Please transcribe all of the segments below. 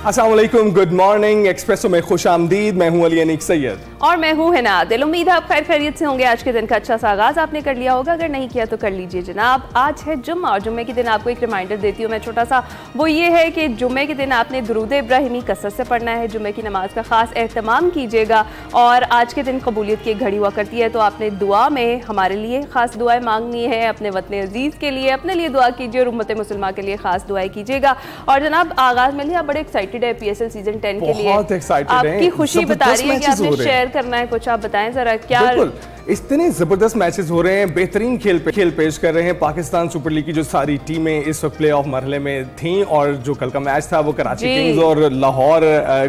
अस्सलाम वालेकुम, good morning. Espresso में खुश आमदीद। मैं हूं अली अनीक सैयद और मैं हूं हिना दिल। उम्मीद है आप खैर खैरियत से होंगे। आज के दिन का अच्छा सा आगाज आपने कर लिया होगा, अगर नहीं किया तो कर लीजिए जनाब। आज है जुम्मा और जुम्मे के दिन आपको एक रिमाइंडर देती हूँ मैं छोटा सा, वो ये है कि जुम्मे के दिन आपने दुरूद इब्राहिमी कसरत से पढ़ना है। जुम्मे की नमाज का खास एहतमाम कीजिएगा और आज के दिन कबूलियत की एक घड़ी हुआ करती है, तो आपने दुआ में हमारे लिए खास दुआएं मांगनी है, अपने वतन अजीज़ के लिए, अपने लिए दुआ कीजिए और उम्मत मुसलमान के लिए खास दुआएं कीजिएगा। और जनाब आगाज में लिया, बड़े एक्साइटेड है PSL सीजन 10 के लिए, आपकी खुशी बता रही है कि आपने शेयर करना है कुछ, आप बताएं जरा क्या। इतने जबरदस्त मैचेस हो रहे हैं, बेहतरीन खेल पेश कर रहे हैं। पाकिस्तान सुपर लीग की जो सारी टीमें इस वक्त प्ले ऑफ मरहले में थीं और जो कल का मैच था वो कराची किंग्स और लाहौर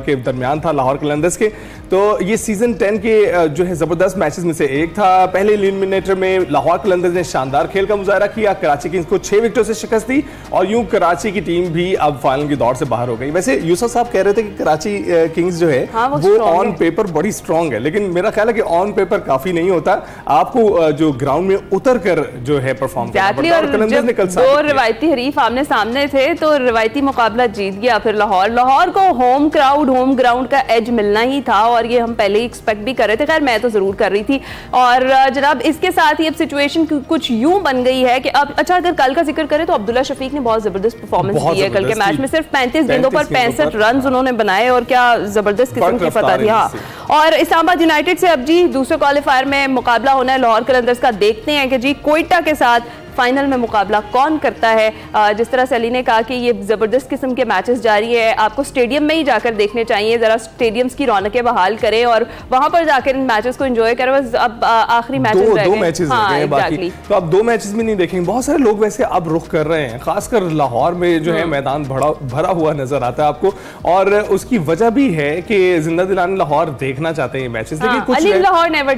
के दरमियान था, लाहौर कलंदर्स के। तो ये सीजन 10 के जो है जबरदस्त मैचेस में से एक था। पहले एलिमिनेटर में लाहौर कलंदर्स ने शानदार खेल का मुजाहरा किया, कराची किंग्स को 6 विकेटों से शिकस्त दी और यूं कराची की टीम भी अब फाइनल की दौड़ से बाहर हो गई। वैसे यूसुफ साहब कह रहे थे कि कराची किंग्स जो है वो ऑन पेपर बड़ी स्ट्रॉन्ग है, लेकिन मेरा ख्याल है कि ऑन पेपर काफी नहीं होता, आपको जो ग्राउंड में उतर कर जो है परफॉर्म करना पड़ता है। दो रिवायती हरीफ आमने सामने थे तो रिवायती मुकाबला जीत गया फिर लाहौर को होम ग्राउंड का एज मिलना ही था और ये हम पहले ही एक्सपेक्ट भी कर रहे थे। खैर मैं तो जरूर कर रही थी। और जनाब इसके साथ ही अब सिचुएशन कुछ यूं बन गई है कि अब अच्छा अगर कल का जिक्र करें तो अब्दुल्ला शफीक ने बहुत जबरदस्त परफॉर्मेंस दी है। कल के मैच में सिर्फ 35 गेंदों पर 65 रन उन्होंने बनाए और क्या जबरदस्त किस्म की फतह थी। हाँ, और इस्लामाबाद यूनाइटेड से अब जी दूसरे क्वालिफायर में मुकाबला होना है लाहौर कलंदर्स का। देखते हैं कि जी कोयटा के साथ फाइनल में मुकाबला कौन करता है। जिस तरह से अली ने कहा कि ये जबरदस्त किस्म के मैचेस जारी है, आपको स्टेडियम में ही जाकर देखने चाहिए, जरा स्टेडियम्स की रौनकें बहाल करें और वहां पर जाकर इन मैचेस को एंजॉय करें। बस अब आखिरी मैचेस रह गए, बाकी तो अब 2 मैचेस भी नहीं देखेंगे। बहुत सारे लोग वैसे अब रुख कर रहे हैं, खासकर लाहौर में जो है मैदान भरा हुआ नजर आता है आपको, और उसकी वजह भी है कि जिंदा दिलाने लाहौर देखना चाहते हैं मैचेस। लेकिन कुछ लाहौर नेवर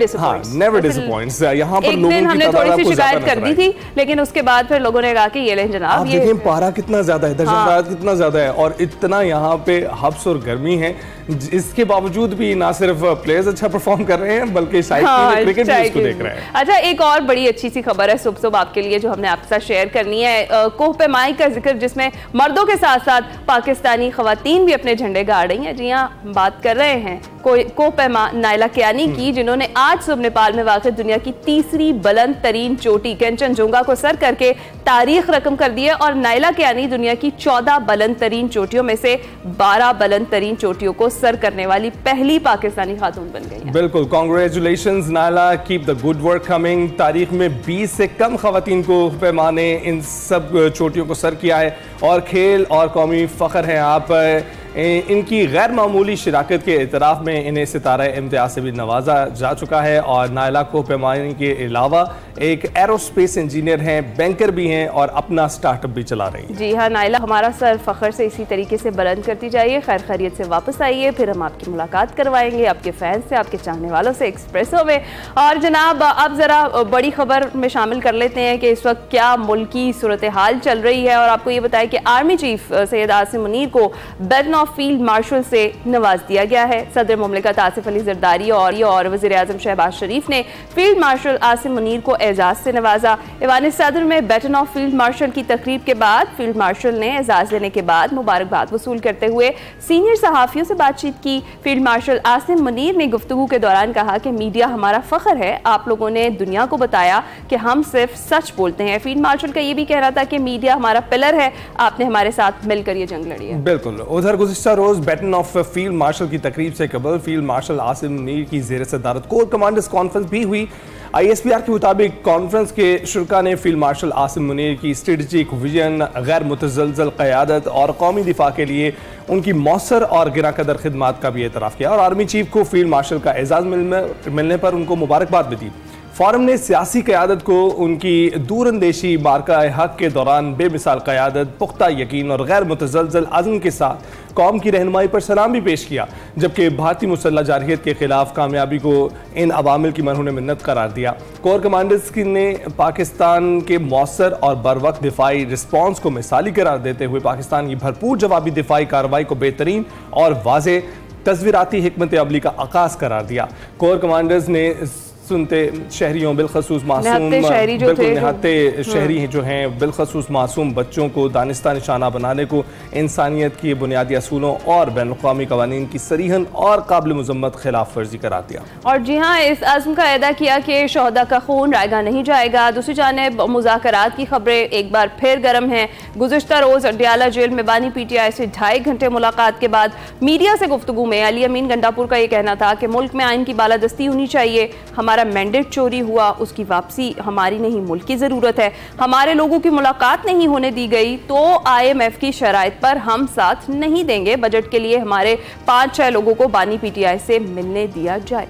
डिसअपॉइंट्स। यहाँ पर लोगों की थोड़ी सी शिकायत कर दी थी, लेकिन उसके बाद फिर लोगों ने कहा कि ये लें जनाब, ये देखें पारा कितना ज्यादा है, दर्जन कितना ज्यादा है और इतना यहाँ पे हब्स और गर्मी है। इसके बावजूद भी ना सिर्फ प्लेयर्स अच्छा परफॉर्म कर रहे हैं बल्कि क्रिकेट भी उसको देख रहे हैं। अच्छा, एक और बड़ी अच्छी सी खबर है सुबह आपके लिए जो हमने आपके साथ शेयर करनी है। कोह-ए-माई का जिक्र जिसमें मर्दों के साथ साथ पाकिस्तानी खवातीन भी अपने झंडे गाड़ रही हैं। जी हाँ, बात कर रहे हैं कोह-ए-मा नायला कियानी की, जिन्होंने आज सुबह नेपाल में वाक़ दुनिया की तीसरी बुलंद तरीन चोटी कंचनजुंगा को सर करके तारीख रकम कर दी है और नायला कियानी दुनिया की 14 बुलंद तरीन चोटियों में से 12 बुलंद तरीन चोटियों को सर करने वाली पहली पाकिस्तानी खातून बन गई है। बिल्कुल, congratulations Naila, keep the good work coming. तारीख में 20 से कम खवातीन को पैमा ने इन सब चोटियों को सर किया है और खेल और कौमी फख्र है आप। इनकी गैर मामूली शिराकत के एतराफ़ में इन्हें सितारा इम्तियाज़ से भी नवाजा जा चुका है और नायला को पैमाने के अलावा एक एरोस्पेस इंजीनियर हैं, बैंकर भी हैं और अपना स्टार्टअप भी चला रही हैं। जी हाँ, नायला हमारा सर फख्र से इसी तरीके से बुलंद करती जाइए, खैर खैरियत से वापस आइए, फिर हम आपकी मुलाकात करवाएंगे आपके फैंस से, आपके चाहने वालों से एक्सप्रेसो में। और जनाब अब ज़रा बड़ी खबर में शामिल कर लेते हैं कि इस वक्त क्या मुल्की सूरत हाल चल रही है और आपको ये बताएं कि आर्मी चीफ सैयद आसिम मुनीर को बैटन ऑफ फील्ड मार्शल से नवाज दिया गया है। सदर मुमलिकत आसिफ अली जरदारी और वज़ीर आज़म शहबाज शरीफ ने फील्ड मार्शल आसिम मुनीर को एजाज से नवाजा। ईवान सदर में बैटन ऑफ फील्ड मार्शल की तकरीब के बाद फील्ड मार्शल ने एजाज लेने के बाद मुबारकबाद वसूल करते हुए सीनियर सहाफ़ियों से बातचीत की। फील्ड मार्शल आसिम मुनीर ने गुफ्तगू के दौरान कहा कि मीडिया हमारा फख्र है, आप लोगों ने दुनिया को बताया कि हम सिर्फ सच बोलते हैं। फील्ड मार्शल का ये भी कहना था कि मीडिया हमारा पिलर है, आपने हमारे साथ मिलकर ये जंग लड़ी है। बिल्कुल, उधर गुज़िश्ता रोज बैटन ऑफ फील्ड मार्शल की तकरीब से कबल फील्ड मार्शल आसिम मुनीर की ज़ेर सदारत कोर कमांडर्स कॉन्फ्रेंस भी हुई। ISPR के मुताबिक कॉन्फ्रेंस के शुरका ने फील्ड मार्शल आसिम मुनीर की स्ट्रेटजिक विजन, गैर मुतज़लज़ल क़यादत और कौमी दिफा के लिए उनकी मौसर और गिरा कदर खिदमात का भी एतराफ़ किया और आर्मी चीफ को फील्ड मार्शल का एजाज़ मिलने पर उनको मुबारकबाद भी दी। फोरम ने सियासी क़यादत को उनकी दूरंदेशी मार्का हक के दौरान बेमिसाल क़यादत, पुख्ता यकीन और गैर मुतज़लज़ल अज़्म के साथ कौम की रहनुमाई पर सलाम भी पेश किया, जबकि भारतीय मुसल्लह जारहियत के खिलाफ कामयाबी को इन अवामिल की मरहून मिन्नत करार दिया। कोर कमांडर्स ने पाकिस्तान के मौसर और बरवक्त दिफाई रिस्पॉन्स को मिसाली करार देते हुए पाकिस्तान की भरपूर जवाबी दिफाई कार्रवाई को बेहतरीन और वाज़ेह तस्वीराती हिकमत अमली का आगाज़ करार दिया। कोर कमांडर्स ने सुनते शहरियों बिलखसूस मासूम निहत्ते शहरी जो हैं बिलखसूस मासूम बच्चों को दानिस्ता निशाना बनाने को इंसानियत के बुनियादी असूलों और बैनुल-अक़वामी क़वानीन की सरीहन और काबिल मुज़म्मत खिलाफ वर्जी करार दिया। और जी हाँ, इस अज़्म का अदा किया कि शहदा का खून रायगा नहीं जाएगा। दूसरी जानिब मुज़ाकरात की खबरें एक बार फिर गर्म हैं। गुज़िश्ता रोज़ अडयाला जेल में बानी PTI से 2.5 घंटे मुलाकात के बाद मीडिया से गुफ्तगू में अली अमीन गंडापुर का ये कहना था कि मुल्क में आइन की बालादस्ती होनी चाहिए, हमारा मैंडेट चोरी हुआ, उसकी वापसी हमारी नहीं मुल्क की ज़रूरत है। हमारे लोगों की मुलाकात नहीं होने दी गई तो IMF की शराइत पर हम साथ नहीं देंगे। बजट के लिए हमारे 5-6 लोगों को बानी PTI से मिलने दिया जाए।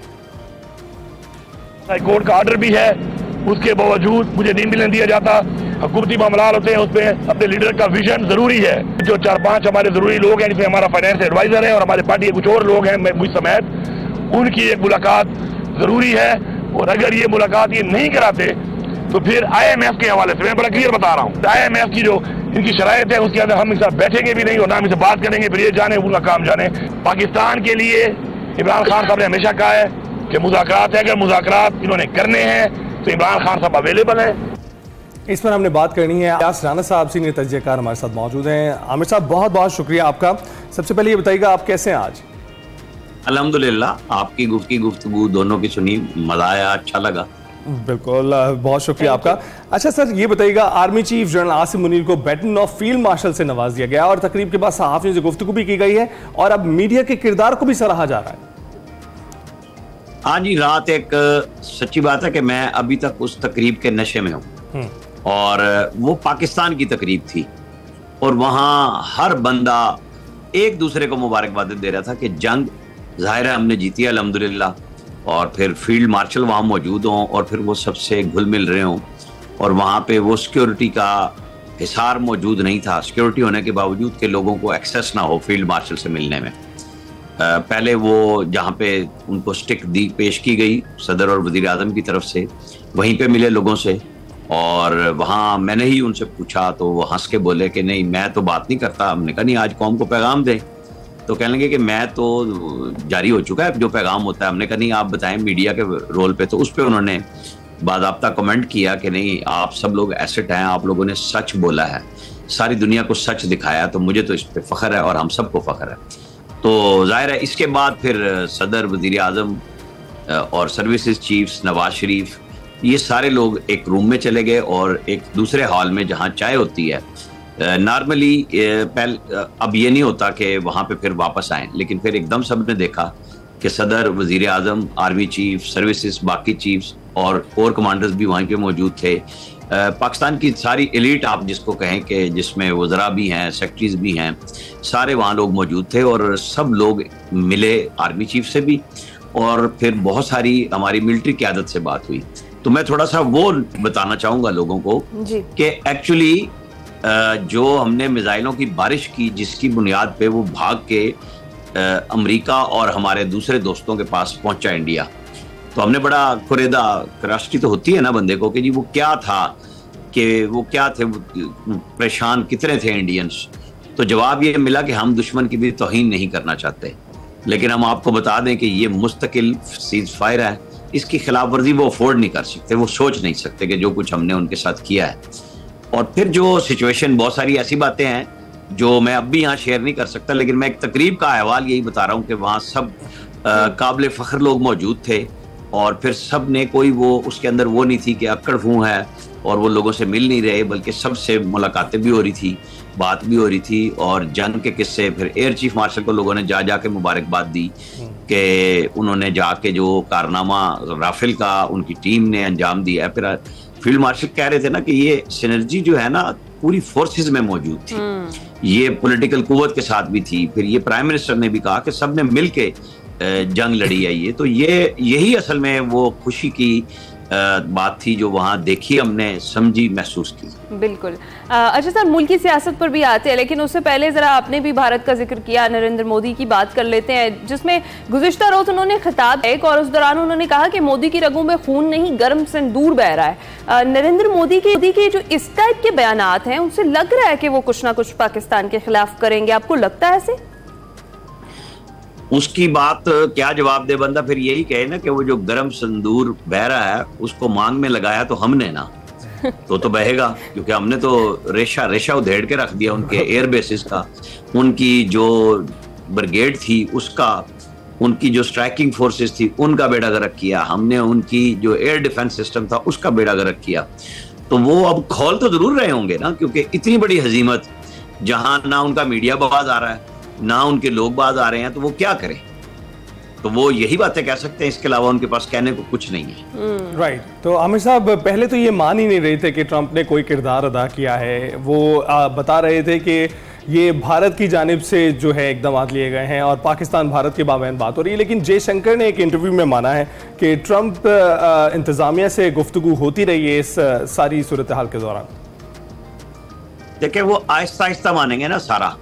हाईकोर्ट का ऑर्डर भी है, उसके बावजूद मुझे नहीं मिलने दिया जाता। हुकूमती मामला होते हैं, उसमें अपने लीडर का विजन जरूरी है। जो 4-5 हमारे जरूरी लोग हैं, जिसमें हमारा फाइनेंस एडवाइजर है और हमारे पार्टी के कुछ और लोग हैं, मैं मुझ समेत, उनकी एक मुलाकात जरूरी है। और अगर ये मुलाकात ये नहीं कराते तो फिर IMF के हवाले से मैं बड़ा क्लियर बता रहा हूँ, IMF की जो इनकी शराइत है उसके अंदर हम इनके साथ बैठेंगे भी नहीं और ना हम इनसे बात करेंगे। फिर ये जाने उनका काम जाने। पाकिस्तान के लिए इमरान खान साहब ने हमेशा कहा है कि मुज़ाकरात है, अगर मुज़ाकरात इन्होंने करने हैं तो इमरान खान साहब अवेलेबल है। इस पर हमने बात करनी है। आयास राना साहब सीनियर तजज़ियाकार हमारे साथ मौजूद हैं। आमिर साहब, बहुत बहुत शुक्रिया आपका। सबसे पहले ये बताइएगा आप कैसे हैं आज? अल्हम्दुलिल्लाह, आपकी गुफ्तगू दोनों की सुनी, मजा आया, अच्छा लगा। बिल्कुल, बहुत शुक्रिया आपका। अच्छा सर, ये बताइएगा, army chief general Asim Munir को बैटन ऑफ फील्ड मार्शल से नवाज दिया गया और तकरीब के बाद सहाफ़ियों से गुफ्तगू भी की गई है और अब मीडिया के किरदार को भी सराहा जा रहा है। हाँ जी, रात एक सच्ची बात है कि मैं अभी तक उस तकरीब के नशे में हूँ और वो पाकिस्तान की तकरीब थी और वहाँ हर बंदा एक दूसरे को मुबारकबाद दे रहा था कि जंग जाहिर है हमने जीती है अल्हम्दुलिल्लाह, और फिर फील्ड मार्शल वहाँ मौजूद हों और फिर वो सबसे घुल मिल रहे हों और वहाँ पे वो सिक्योरिटी का हिसार मौजूद नहीं था। सिक्योरिटी होने के बावजूद के लोगों को एक्सेस ना हो फील्ड मार्शल से मिलने में। पहले वो जहाँ पे उनको स्टिक पेश की गई सदर और वज़ीर आज़म की तरफ से, वहीं पे मिले लोगों से और वहाँ मैंने ही उनसे पूछा तो वो हंस के बोले कि नहीं मैं तो बात नहीं करता। हमने कहा नहीं, आज कौम को पैगाम दें। तो कहने लगे कि मैं तो जारी हो चुका है जो पैगाम होता है। हमने कहा नहीं, आप बताएं मीडिया के रोल पे। तो उस पर उन्होंने बाज़ाब्ता कमेंट किया कि नहीं, आप सब लोग एसेट हैं, आप लोगों ने सच बोला है, सारी दुनिया को सच दिखाया, तो मुझे तो इस पर फ़ख्र है और हम सबको फ़ख्र है। तो जाहिर है इसके बाद फिर सदर, वज़ीर आज़म और सर्विसेज चीफ्स नवाज शरीफ, ये सारे लोग एक रूम में चले गए और एक दूसरे हॉल में जहाँ चाय होती है। नॉर्मली अब ये नहीं होता कि वहाँ पे फिर वापस आएँ, लेकिन फिर एकदम सब ने देखा कि सदर, वज़ीर आज़म, आर्मी चीफ, सर्विसेज, बाकी चीफ्स और कोर कमांडर्स भी वहीं पे मौजूद थे। पाकिस्तान की सारी एलीट आप जिसको कहें कि जिसमें वज़रा भी हैं, सेक्रेटरीज भी हैं, सारे वहाँ लोग मौजूद थे और सब लोग मिले आर्मी चीफ से भी और फिर बहुत सारी हमारी मिलिट्री क़यादत से बात हुई। तो मैं थोड़ा सा वो बताना चाहूँगा लोगों को कि एक्चुअली जो हमने मिसाइलों की बारिश की जिसकी बुनियाद पे वो भाग के अमेरिका और हमारे दूसरे दोस्तों के पास पहुंचा इंडिया, तो हमने बड़ा कुरेदा क्यूरियोसिटी तो होती है ना बंदे को कि जी वो क्या था, कि वो क्या थे, परेशान कितने थे इंडियंस। तो जवाब ये मिला कि हम दुश्मन की भी तौहीन नहीं करना चाहते, लेकिन हम आपको बता दें कि ये मुस्तकिल सीज फायर है, इसकी खिलाफ वर्जी वो अफोर्ड नहीं कर सकते, वो सोच नहीं सकते कि जो कुछ हमने उनके साथ किया है। और फिर जो सिचुएशन, बहुत सारी ऐसी बातें हैं जो मैं अब भी यहाँ शेयर नहीं कर सकता, लेकिन मैं एक तकरीब का अहवाल यही बता रहा हूँ कि वहाँ सब काबिल फ़ख्र लोग मौजूद थे और फिर सब ने कोई वो उसके अंदर वो नहीं थी कि अक्कड़ फूँ है और वो लोगों से मिल नहीं रहे, बल्कि सबसे मुलाकातें भी हो रही थी, बात भी हो रही थी और जंग के किस्से। फिर एयर चीफ मार्शल को लोगों ने जा के मुबारकबाद दी कि उन्होंने जाके जो कारनामा राफेल का उनकी टीम ने अंजाम दिया है। फिर फील्ड मार्शल कह रहे थे ना कि ये सिनर्जी जो है ना पूरी फोर्सेस में मौजूद थी, ये पॉलिटिकल कुव्वत के साथ भी थी। फिर ये प्राइम मिनिस्टर ने भी कहा कि सब ने मिल के जंग लड़ी है। ये तो यही असल में वो खुशी की बात थी जो वहाँ देखी, हमने समझी, महसूस की। बिल्कुल। अच्छा सर, मुल्क की सियासत पर भी आते हैं, लेकिन उससे पहले ज़रा आपने भी भारत का जिक्र किया, नरेंद्र मोदी की बात कर लेते हैं, जिसमें गुज़िश्ता रोज़ उन्होंने खिताब एक और उस दौरान उन्होंने कहा कि मोदी की रगों में खून नहीं गर्म सिंदूर बह रहा है। नरेंद्र मोदी के जो इस टाइप के बयानात हैं उनसे लग रहा है कि वो कुछ ना कुछ पाकिस्तान के खिलाफ करेंगे, आपको लगता है ऐसे? उसकी बात क्या जवाब दे बंदा, फिर यही कहे ना कि वो जो गरम संदूर बह रहा है उसको मांग में लगाया तो हमने ना, तो बहेगा, क्योंकि हमने तो रेशा उधेड़ के रख दिया उनके एयर बेसिस का, उनकी जो ब्रिगेड थी उसका, उनकी जो स्ट्राइकिंग फोर्सेस थी उनका बेड़ा गर्क किया हमने, उनकी जो एयर डिफेंस सिस्टम था उसका बेड़ा गर्क किया। तो वो अब खोल तो जरूर रहे होंगे ना, क्योंकि इतनी बड़ी हजीमत जहां ना उनका मीडिया बाज आ रहा है ना उनके लोग बाज आ रहे हैं, तो वो क्या करें? तो वो यही बातें कह सकते हैं, इसके अलावा उनके पास कहने को कुछ नहीं है। राइट। तो आमिर साहब पहले तो ये मान ही नहीं रहे थे कि ट्रंप ने कोई किरदार अदा किया है, वो बता रहे थे कि ये भारत की जानिब से जो है इकदाम लिए गए हैं और पाकिस्तान भारत के बाबैन बात हो रही है। लेकिन जयशंकर ने एक इंटरव्यू में माना है कि ट्रंप इंतजामिया से गुफ्तगू होती रही है इस सारी सूरत हाल के दौरान। देखिए वो आहिस्ता आहिस्ता मानेंगे ना सारा,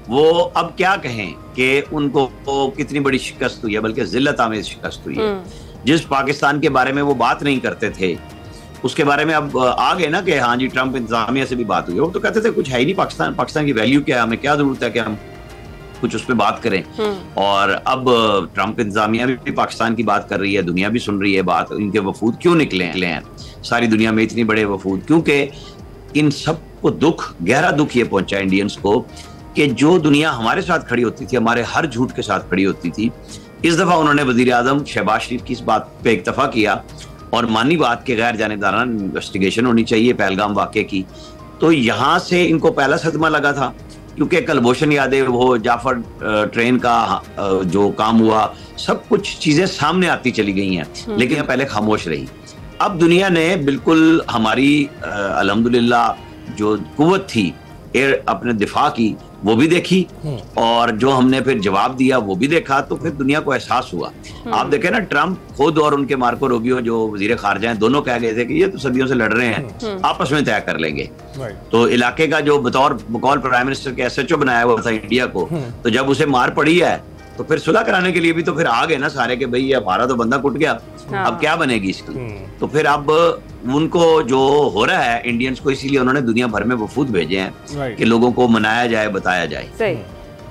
वो अब क्या कहें कि उनको कितनी बड़ी शिकस्त हुई है, बल्कि जिल्लत आमेज शिकस्त हुई है। जिस पाकिस्तान के बारे में वो बात नहीं करते थे उसके बारे में अब आ गए ना कि हाँ जी ट्रंप इंतजामिया से भी बात हुई है। वो तो कहते थे कुछ है ही नहीं पाकिस्तान की वैल्यू क्या है, हमें क्या जरूरत है कि हम कुछ उस पर बात करें। और अब ट्रंप इंतजामिया भी पाकिस्तान की बात कर रही है, दुनिया भी सुन रही है बात। इनके वफूद क्यों निकले हैं सारी दुनिया में इतने बड़े वफूद? क्योंकि इन सबको गहरा दुख ये पहुंचा इंडियंस को कि जो दुनिया हमारे साथ खड़ी होती थी, हमारे हर झूठ के साथ खड़ी होती थी, इस दफा उन्होंने वजीर आजम शहबाज शरीफ की इस बात पे इक्तफा किया और मानी बात के गैर जानिबदाराना इन्वेस्टिगेशन होनी चाहिए पहलगाम वाक़े की। तो यहाँ से इनको पहला सदमा लगा था, क्योंकि कुलभूषण यादव वो जाफर ट्रेन का जो काम हुआ, सब कुछ चीजें सामने आती चली गई हैं, लेकिन पहले खामोश रही। अब दुनिया ने बिल्कुल हमारी अल्हम्दुलिल्लाह जो कुव्वत थी अपने दिफा की वो भी देखी और जो हमने फिर जवाब दिया वो भी देखा, तो फिर दुनिया को एहसास हुआ। आप देखें ना, ट्रंप खुद और उनके मार्को रूबियो जो वजीर खारजा हैं, दोनों कह गए थे कि ये तो सदियों से लड़ रहे हैं, आपस में तय कर लेंगे। तो इलाके का जो बतौर प्राइम मिनिस्टर के SHO बनाया हुआ था इंडिया को, तो जब उसे मार पड़ी है तो फिर सुलह कराने के लिए भी तो फिर आ गए ना सारे के भाई ये हमारा तो बंदा कुट गया, अब क्या बनेगी इसकी। तो फिर अब उनको जो हो रहा है इंडियंस को, इसीलिए उन्होंने दुनिया भर में वफूद भेजे हैं कि लोगों को मनाया जाए, बताया जाए। सही।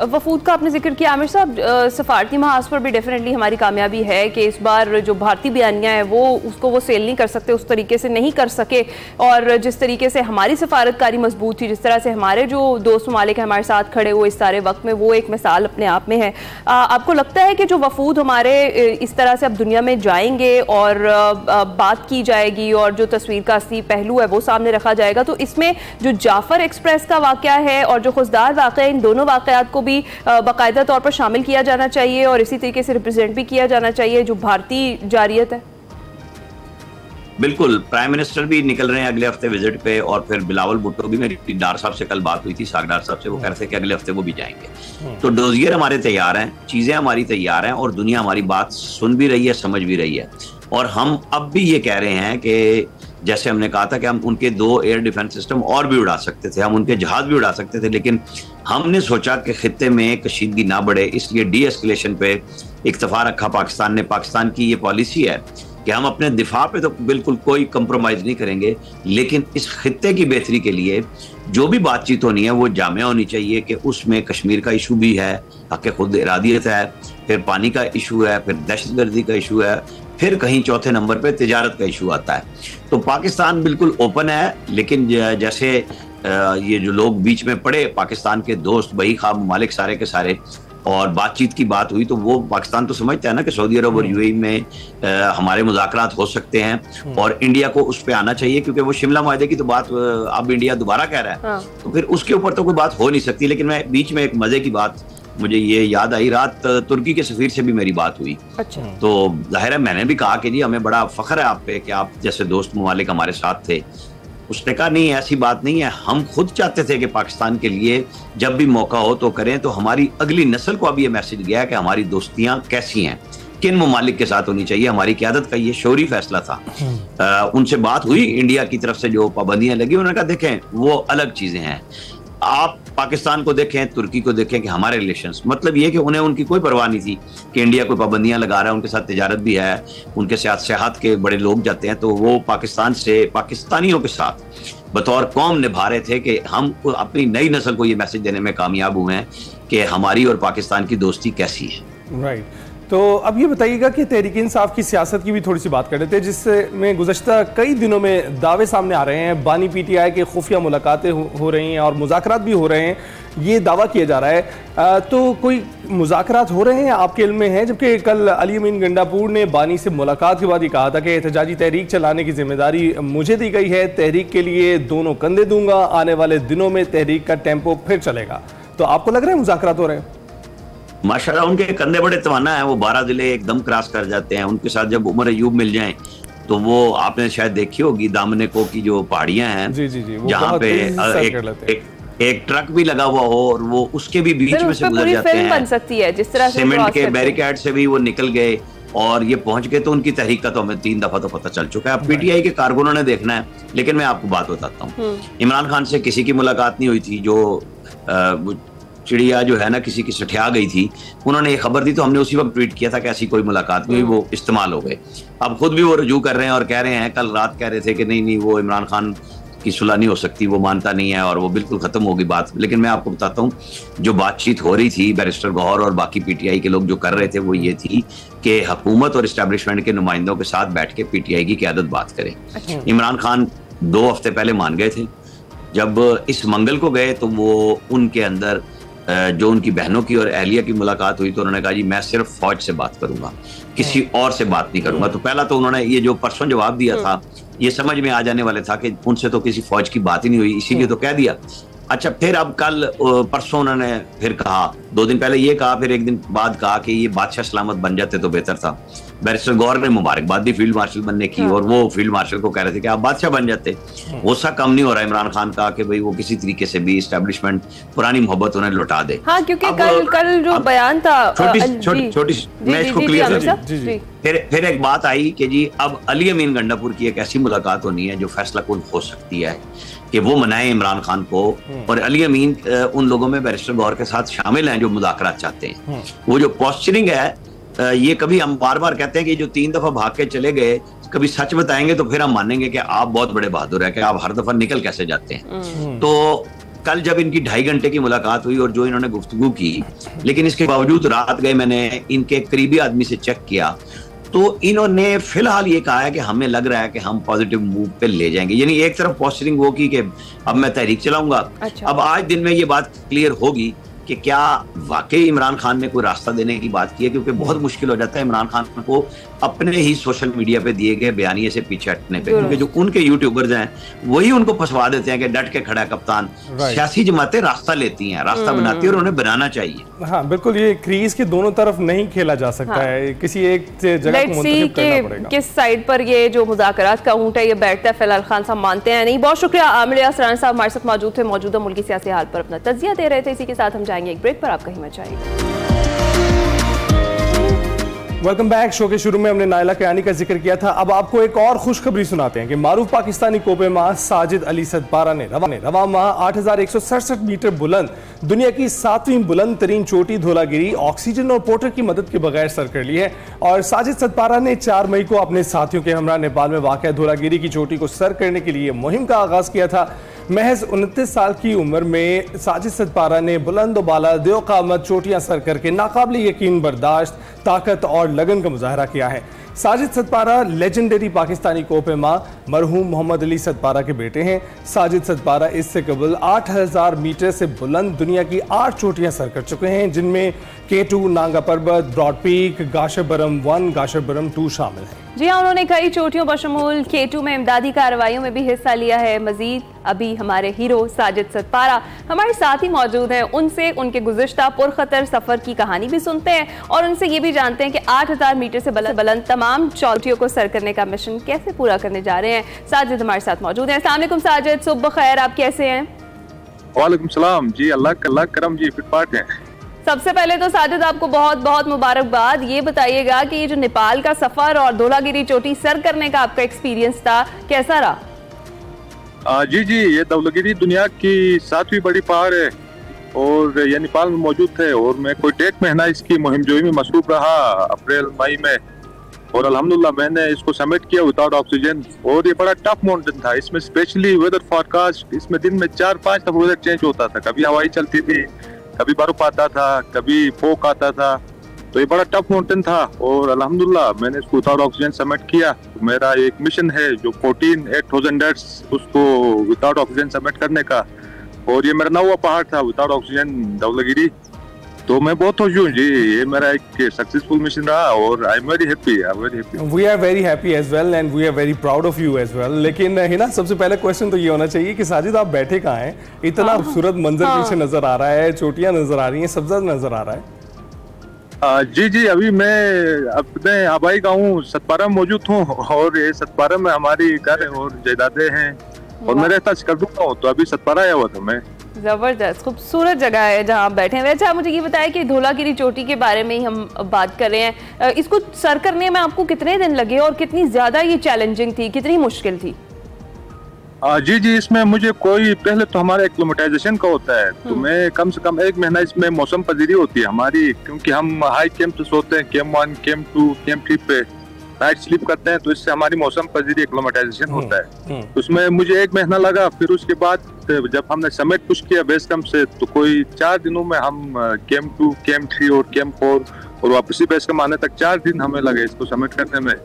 वफूद का आपने जिक्र किया आमिर साहब, सफारती महाज पर भी डेफिनेटली हमारी कामयाबी है कि इस बार जो भारतीय बयानिया है वो सेल नहीं कर सकते, उस तरीके से नहीं कर सके। और जिस तरीके से हमारी सफारतकारी मजबूत थी, जिस तरह से हमारे जो दोस्त ममालिक हमारे साथ खड़े हुए इस सारे वक्त में, वो एक मिसाल अपने आप में है। आपको लगता है कि जो वफूद हमारे इस तरह से अब दुनिया में जाएंगे और बात की जाएगी और जो तस्वीर का असली पहलू है वो सामने रखा जाएगा, तो इसमें जो जाफर एक्सप्रेस का वाक़या है और जो खुशदार वाक़या, इन दोनों वाक़यात को भी बाकायदा तौर पर शामिल किया जाना चाहिए और इसी तरीके से रिप्रेजेंट भी किया जाना चाहिए जो भारतीय जारियत है। बिल्कुल, प्राइम मिनिस्टर भी निकल रहे हैं अगले हफ्ते विजिट पे, और फिर बिलावल भुट्टो भी, मेरी डार साहब से कल बात हुई थी, साग डार साहब से, वो कह रहे थे कि अगले हफ्ते वो भी जाएंगे। तो डोजियर हमारे तैयार हैं, चीजें हमारी तैयार हैं और दुनिया हमारी बात सुन भी रही है, समझ भी रही है। और हम अब भी ये कह रहे हैं कि जैसे हमने कहा था कि हम उनके 2 एयर डिफेंस सिस्टम और भी उड़ा सकते थे, हम उनके जहाज भी उड़ा सकते थे, लेकिन हमने सोचा कि खित्ते में कशीदगी ना बढ़े, इसलिए डी एस्केलेशन पे इक्तफा रखा पाकिस्तान ने। पाकिस्तान की ये पॉलिसी है कि हम अपने दिफा पे तो बिल्कुल कोई कंप्रोमाइज नहीं करेंगे, लेकिन इस खित्ते की बेहतरी के लिए जो भी बातचीत होनी है वो जामिया होनी चाहिए कि उसमें कश्मीर का इशू भी है, हक़ खुद इरादियत है, फिर पानी का इशू है, फिर दहशतगर्दी का इशू है, फिर कहीं चौथे नंबर पे तिजारत का इशू आता है। तो पाकिस्तान बिल्कुल ओपन है, लेकिन जैसे ये जो लोग बीच में पड़े, पाकिस्तान के दोस्त बही ख्वाह ममालिक सारे के सारे, और बातचीत की बात हुई, तो वो पाकिस्तान तो समझता है ना कि सऊदी अरब और UAE में हमारे मुज़ाकरात हो सकते हैं और इंडिया को उस पर आना चाहिए, क्योंकि वो शिमला माहदे की तो बात अब इंडिया दोबारा कह रहा है, तो फिर उसके ऊपर तो कोई बात हो नहीं सकती। लेकिन मैं बीच में एक मजे की बात मुझे ये याद आई, रात तुर्की के सफीर से भी मेरी बात हुई। अच्छा। तो जाहिर है मैंने भी कहा कि जी हमें बड़ा फख्र है आप पे कि आप जैसे दोस्त ममालिक हमारे साथ थे। उसने कहा नहीं, ऐसी बात नहीं है, हम खुद चाहते थे कि पाकिस्तान के लिए जब भी मौका हो तो करें। तो हमारी अगली नस्ल को अब ये मैसेज गया कि हमारी दोस्तियां कैसी हैं, किन ममालिक के साथ होनी चाहिए, हमारी क़यादत का ये शौरी फैसला था। उनसे बात हुई, इंडिया की तरफ से जो पाबंदियां लगी, उन्होंने कहा देखें वो अलग चीजें हैं, आप पाकिस्तान को देखें, तुर्की को देखें कि हमारे रिलेशंस, मतलब ये कि उन्हें उनकी कोई परवाह नहीं थी कि इंडिया कोई पाबंदियां लगा रहा है, उनके साथ तिजारत भी है, उनके साथ सियाहत के बड़े लोग जाते हैं, तो वो पाकिस्तान से पाकिस्तानियों के साथ बतौर कौम निभा रहे थे कि हम अपनी नई नस्ल को ये मैसेज देने में कामयाब हुए हैं कि हमारी और पाकिस्तान की दोस्ती कैसी है। राइट। तो अब ये बताइएगा कि तहरीक इंसाफ की सियासत की भी थोड़ी सी बात कर रहे थे, जिसमें गुज़श्ता कई दिनों में दावे सामने आ रहे हैं, बानी पीटीआई के खुफिया मुलाकातें हो रही हैं और मुज़ाकरात भी हो रहे हैं, ये दावा किया जा रहा है। तो कोई मुज़ाकरात हो रहे हैं आपके इल्म में है? जबकि कल अली अमीन गंडापुर ने बानी से मुलाकात के बाद ये कहा था कि एहतजाजी तहरीक चलाने की जिम्मेदारी मुझे दी गई है, तहरीक के लिए दोनों कंधे दूंगा, आने वाले दिनों में तहरीक का टेम्पो फिर चलेगा। तो आपको लग रहा है मुज़ाकरात हो रहे हैं? माशाल्लाह उनके कंधे बड़े तवाना है, वो 12 जिले एकदम क्रॉस कर जाते हैं। उनके साथ जब उमर अयूब मिल जाएं तो वो आपने शायद देखी होगी दामने को की जो पहाड़ियां हैं, जहाँ पे एक ट्रक भी लगा हुआ हो और वो उसके भी बीच में से गुजर जाते हैं, बन सकती है जिस तरह से सीमेंट के बैरिकेड से भी वो निकल गए और ये पहुंच गए। तो उनकी तहरीक का तो हमें 3 दफा तो पता चल चुका है। अब पीटीआई के कारकुनों ने देखना है। लेकिन मैं आपको बात बताता हूँ, इमरान खान से किसी की मुलाकात नहीं हुई थी। जो चिड़िया जो है ना किसी की सठिया गई थी, उन्होंने ये खबर दी तो हमने उसी वक्त ट्वीट किया था कि ऐसी कोई मुलाकात नहीं हुई, वो इस्तेमाल हो गए। अब खुद भी वो रजू कर रहे हैं और कह रहे हैं, कल रात कह रहे थे कि नहीं वो इमरान खान की सुलह नहीं हो सकती, वो मानता नहीं है और वो बिल्कुल खत्म होगी बात। लेकिन मैं आपको बताता हूँ, जो बातचीत हो रही थी बैरिस्टर गौहर और बाकी पीटीआई के लोग जो कर रहे थे वो ये थी कि हुकूमत और इस्टेब्लिशमेंट के नुमाइंदों के साथ बैठ के पीटीआई की क़यादत बात करें। इमरान खान 2 हफ्ते पहले मान गए थे। जब इस मंगल को गए तो वो उनके अंदर जो उनकी बहनों की और अहलिया की मुलाकात हुई तो उन्होंने कहा जी मैं सिर्फ फौज से बात करूंगा, किसी और से बात नहीं करूंगा। तो पहला तो उन्होंने ये जो परसों जवाब दिया था ये समझ में आ जाने वाले था कि उनसे तो किसी फौज की बात ही नहीं हुई, इसीलिए तो कह दिया। अच्छा, फिर अब कल परसों उन्होंने फिर कहा, 2 दिन पहले ये कहा, फिर 1 दिन बाद कहा कि ये बादशाह सलामत बन जाते तो बेहतर था। बैरिस्टर गौहर ने मुबारकबाद दी फील्ड मार्शल बनने की और वो फील्ड मार्शल को कह रहे थे कि आप बादशाह बन जाते। गुस्सा कम नहीं हो रहा इमरान खान का कि भाई वो किसी तरीके से भी एस्टेब्लिशमेंट पुरानी मोहब्बत उन्हें लौटा दे। हाँ, क्योंकि कल जो बयान था छोटी मैं इसको क्लियर फिर एक बात आई कि जी अब अली अमीन गंडापुर की एक ऐसी मुलाकात होनी है जो फैसला कुन हो सकती है कि वो मनाए इमरान खान को, और अली अमीन उन लोगों में बैरिस्टर गौहर के साथ शामिल हैं जो मुज़ाकरात चाहते हैं। वो जो पोस्चरिंग है, ये कभी हम बार बार कहते हैं कि जो 3 दफा भाग के चले गए, कभी सच बताएंगे तो फिर हम मानेंगे कि आप बहुत बड़े बहादुर हैं कि आप हर दफा निकल कैसे जाते हैं। तो कल जब इनकी 2.5 घंटे की मुलाकात हुई और जो इन्होंने गुफ्तगू की, लेकिन इसके बावजूद रात गए मैंने इनके करीबी आदमी से चेक किया तो इन्होंने फिलहाल ये कहा है कि हमें लग रहा है कि हम पॉजिटिव मूव पे ले जाएंगे। यानी एक तरफ पोस्चरिंग वो की कि अब मैं तहरीक चलाऊंगा। अच्छा। अब आज दिन में ये बात क्लियर होगी कि क्या वाकई इमरान खान ने कोई रास्ता देने की बात की है, क्योंकि बहुत मुश्किल हो जाता है इमरान खान को अपने ही सोशल मीडिया पे दिए गए बयानिए से पीछे हटने पे, क्योंकि जो उनके यूट्यूबर्स हैं वही उनको फंसवा देते हैं कि डट के खड़ा कप्तान। सियासी जमातें रास्ता लेती हैं, रास्ता बनाती है और उन्हें बनाना चाहिए। हाँ बिल्कुल, ये क्रीज के दोनों तरफ नहीं खेला जा सकता है, किसी एक जगह को मुंतखब करना पड़ेगा। किस साइड पर ये जो मुज़ाकरात का ऊंट है ये बैठता है, फिलहाल खान साहब मानते हैं नहीं। बहुत शुक्रिया, आमिर यासराना साहब हमारे साथ मौजूद थे, मौजूदा मुल्की सियासी हाल पर अपना तज्जिया दे रहे थे। इसी के साथ हम जाएंगे एक ब्रेक पर, आप कहीं मत जाइएगा। Welcome back. शो के शुरू में हमने नायला कयानी का जिक्र किया था, अब आपको एक और खुशखबरी सुनाते हैं कि मारूफ पाकिस्तानी कोपे मां साजिद अली सदपारा ने रवा माह 8167 मीटर बुलंद दुनिया की 7वीं बुलंद तरीन चोटी धौलागिरी ऑक्सीजन और पोर्टर की मदद के बगैर सर कर ली है। और साजिद सदपारा ने 4 मई को अपने साथियों के हमरा नेपाल में वाक़ धौलागिरी की चोटी को सर करने के लिए मुहिम का आगाज किया था। महज 29 साल की उम्र में साजिद सदपारा ने बुलंद बाला देव कामत चोटियां सर करके नाकाबिल यकीन बर्दाश्त, ताकत और लगन का मुजाहरा किया है। साजिद सदपारा लेजेंडरी पाकिस्तानी कोपे मां मरहूम मोहम्मद अली सदपारा के बेटे हैं। साजिद सदपारा इससे कबल 8000 मीटर से बुलंद दुनिया की 8 चोटियां सर कर चुके हैं, जिनमें K2, नांगा पर्वत, ब्रॉड पीक, गाशरबरम 1, गाशरबरम 2 शामिल हैं। जी हाँ, उन्होंने कई चोटियों बशमूल K2 में इमदादी कार्रवाइयों में भी हिस्सा लिया है। मजीद अभी हमारे हीरो साजिद सदपारा हमारे साथ ही मौजूद हैं, उनसे उनके गुज़िश्ता पुरखतर सफ़र की कहानी भी सुनते हैं और उनसे ये भी जानते हैं कि 8000 मीटर से बुलंद तमाम चोटियों को सर करने का मिशन कैसे पूरा करने जा रहे हैं। साजिद हमारे साथ मौजूद हैं। अस्सलाम वालेकुम साजिद, सुबह खैर, आप कैसे हैं? वालेकुम सलाम जी, अल्लाह करम जी, फिट हैं। सबसे पहले तो साजिद आपको बहुत बहुत मुबारकबाद। ये बताइएगा कि ये जो नेपाल का सफर और धौलागिरी चोटी सर करने का आपका एक्सपीरियंस था, कैसा रहा? जी, ये धौलागिरी दुनिया की 7वीं बड़ी पहाड़ है और ये नेपाल में मौजूद है और मैं कोई 1.5 महीना इसकी मुहिमजोई में मसरूफ रहा अप्रैल मई में, और अल्हम्दुलिल्लाह मैंने इसको सबमिट किया विदाउट ऑक्सीजन। और ये बड़ा टफ माउंटेन था, इसमें स्पेशली वेदर फॉरकास्ट, इसमें दिन में 4-5 दफा वेदर चेंज होता था। कभी हवाई चलती थी, कभी बर्फ आता था, कभी फोक आता था, तो ये बड़ा टफ माउंटेन था और अल्हम्दुलिल्लाह मैंने इसको विदाउट ऑक्सीजन सबमिट किया। तो मेरा एक मिशन है जो 8,000 डेट्स उसको विदाउट ऑक्सीजन सबमिट करने का, और ये मेरा 9वां पहाड़ था विदाउट ऑक्सीजन धवलागिरी। तो मैं बहुत खुश हूँ जी, ये मेरा एक सक्सेसफुल मिशन रहा और I am very happy. We are very happy as well and we are very proud of you as well. लेकिन है ना, सबसे पहले क्वेश्चन तो ये होना चाहिए कि साजिद आप बैठे कहाँ हैं? इतना खूबसूरत मंजर पीछे नजर आ रहा है, चोटियां नजर आ रही हैं, सब्जा नजर आ रहा है। जी अभी मैं अपने आबाई गाँव सतपारा में मौजूद हूँ और ये सतपारा में हमारी घर और जायदादें हैं और मैं रहता सिकंदरा हूँ, तो अभी सतपारा आया हुआ था मैं। जबरदस्त खूबसूरत जगह है जहाँ आप बैठे हैं। वैसे आप मुझे ये बताएं कि धौलागिरी चोटी के बारे में ही हम बात कर रहे हैं, इसको सर करने में आपको कितने दिन लगे और कितनी ज्यादा ये चैलेंजिंग थी, कितनी मुश्किल थी? जी इसमें मुझे कोई, पहले तो हमारा एक्लिमेटाइजेशन का होता है, तो मैं कम से कम 1 महीना इसमें मौसम पजीरी होती है हमारी, क्योंकि हम हाई कैंप से सोते हैं, कैंप 1, कैंप 2, कैंप 3 पे नाइट स्लीप करते हैं, तो इससे हमारी मौसम पजीरी एक्लिमेटाइजेशन होता है। उसमें मुझे 1 महीना लगा। फिर उसके बाद जब हमने समिट पुश किया बेस कैंप से, तो कोई 4 दिनों में हम कैंप 2, कैंप 3 और कैंप 4 और वापसी बेस कैंप आने तक 4 दिन हमें लगे इसको समिट करने में।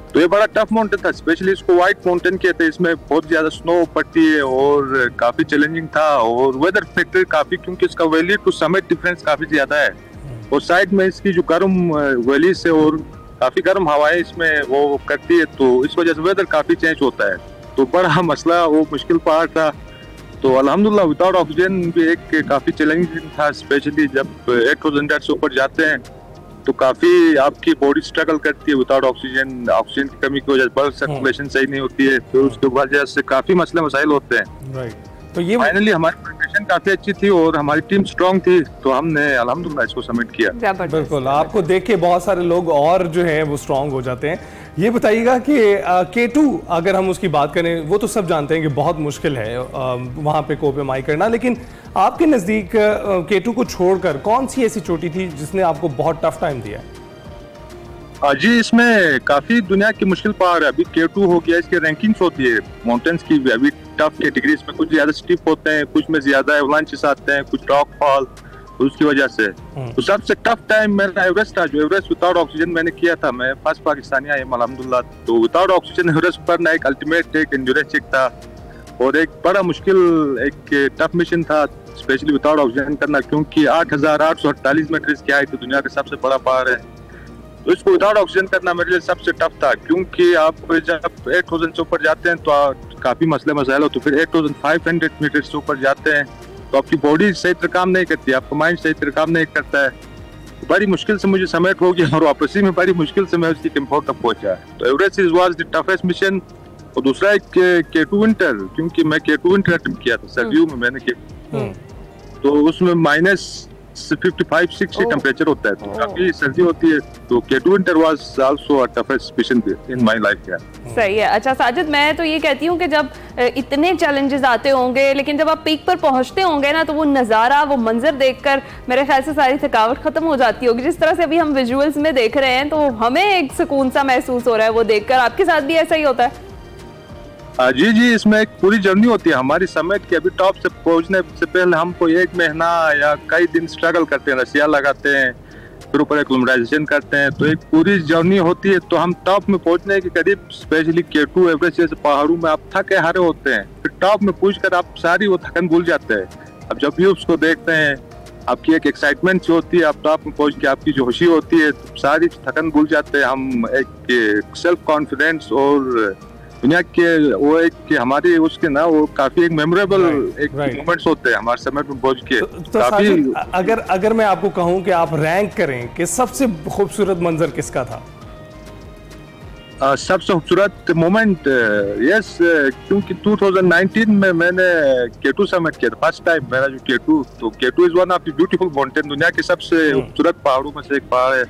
तो ये बड़ा टफ माउंटेन था, स्पेशली इसको व्हाइट माउंटेन कहते हैं। इसमें बहुत ज्यादा स्नो पड़ती है और काफी चैलेंजिंग था, और वेदर फैक्टर काफी, क्योंकि इसका वैली टू समिट डिफरेंस काफी ज्यादा है, और साइड में इसकी जो गर्म वैली से और काफी गर्म हवाएं इसमें वो करती है, तो इस वजह से वेदर काफी चेंज होता है। तो बड़ा मसला, वो मुश्किल पहाड़ था। तो अल्हम्दुलिल्लाह विदाउट ऑक्सीजन भी एक काफी चैलेंजिंग था, स्पेशली जब 8,000 डेट्स ऊपर जाते हैं तो काफी आपकी बॉडी स्ट्रगल करती है विदाउट ऑक्सीजन। ऑक्सीजन की कमी की वजह से ब्लड सर्कुलेशन सही नहीं होती है, तो उसके वजह से काफी मसले मसाइल होते हैं। तो ये फाइनली हमारी प्रिपरेशन काफी अच्छी थी और हमारी टीम स्ट्रांग थी, तो हमने अल्हम्दुलिल्लाह इसको सबमिट किया। बिल्कुल, आपको देख के बहुत सारे लोग और जो है वो स्ट्रांग हो जाते हैं। ये बताइएगा कि K2 अगर हम उसकी बात करें, वो तो सब जानते हैं कि बहुत मुश्किल है वहाँ पे कोपे माई करना, लेकिन आपके नज़दीक K2 को छोड़कर कौन सी ऐसी चोटी थी जिसने आपको बहुत टफ टाइम दिया? जी इसमें काफी दुनिया की मुश्किल पहाड़ है। अभी K2 हो गया, इसकी रैंकिंग्स होती है माउंटेन्स की भी, अभी टफ कैटेगरीज में कुछ ज्यादा स्टीप होते हैं, कुछ में ज्यादा एवलांचेस आते हैं, कुछ रॉक फॉल, उसकी वजह से। तो सबसे टफ टाइम मेरा एवरेस्ट था, जो एवरेस्ट विदाउट ऑक्सीजन मैंने किया था। मैं फर्स्ट पाकिस्तानी आया अल्हम्दुलिल्लाह। तो विदाउट ऑक्सीजन एवरेस्ट पर ना एक अल्टीमेट एक एंड्योरेंस चेक था और एक बड़ा मुश्किल एक टफ मिशन था, स्पेशली विदाउट ऑक्सीजन करना, क्योंकि 8,848 मीटर इसकी हाइट है, दुनिया का सबसे बड़ा पहाड़ है। तो इसको विदाउट ऑक्सीजन करना मेरे लिए सबसे टफ था, क्योंकि आप जब 8,000 से ऊपर जाते हैं तो काफी मसले मसाइल हो, तो फिर 8,500 मीटर से ऊपर जाते हैं तो आपकी बॉडी सही तरह काम नहीं करती, आपका माइंड सही तरह काम नहीं करता है। तो बड़ी मुश्किल से मुझे समिट हो गया और वापसी में बड़ी मुश्किल से मैं उसकी कैंप तक पहुंचा। तो Everest was the toughest mission. और दूसरा एक K2 विंटर, क्योंकि मैं K2 विंटर अटेम्प्ट किया था सर्दियों में मैंने किया, तो उसमें -55-60 टेम्परेचर होता है, तो काफी सर्दी होती है। तो K2 winter was also a toughest mission in my life. सही है। अच्छा साजिद, मैं तो ये कहती हूँ कि जब इतने चैलेंजेस आते होंगे, लेकिन जब आप पीक पर पहुंचते होंगे ना, तो वो नज़ारा, वो मंजर देखकर मेरे ख्याल से सारी थकावट खत्म हो जाती होगी। जिस तरह से अभी हम विजुअल्स में देख रहे हैं, तो हमें एक सुकून सा महसूस हो रहा है वो देखकर। आपके साथ भी ऐसा ही होता है? जी इसमें एक पूरी जर्नी होती है हमारी समिट की। अभी टॉप से पहुंचने से पहले हमको 1 महीना या कई दिन स्ट्रगल करते हैं, रसिया लगाते हैं, फिर ऊपर एक्लिमेटाइजेशन करते हैं, तो एक पूरी जर्नी होती है। तो हम टॉप में पहुंचने के करीब, स्पेशली K2 एवरेस्ट जैसे पहाड़ों में आप थके हारे होते हैं, फिर टॉप में पहुंचकर आप सारी वो थकन भूल जाते हैं। अब जब भी उसको देखते हैं, आपकी एक एक्साइटमेंट जो होती है, आप टॉप में पहुंच के आपकी जो खुशी होती है, सारी थकन भूल जाते हैं हम। एक सेल्फ कॉन्फिडेंस और दुनिया के वो एक हमारी उसके ना वो काफी एक मेमोरेबल एक मोमेंट्स होते हैं हमारे समय में पहुंच के। तो काफी अगर मैं आपको कहूं कि आप रैंक करें कि सबसे खूबसूरत मंजर किसका था? सबसे खूबसूरत मोमेंट यस, क्योंकि 2019 में मैंने K2 समिट किया था फर्स्ट टाइम मेरा जो K2। तो K2 is one of the beautiful mountain, दुनिया के सबसे खूबसूरत पहाड़ों में से एक पहाड़ है।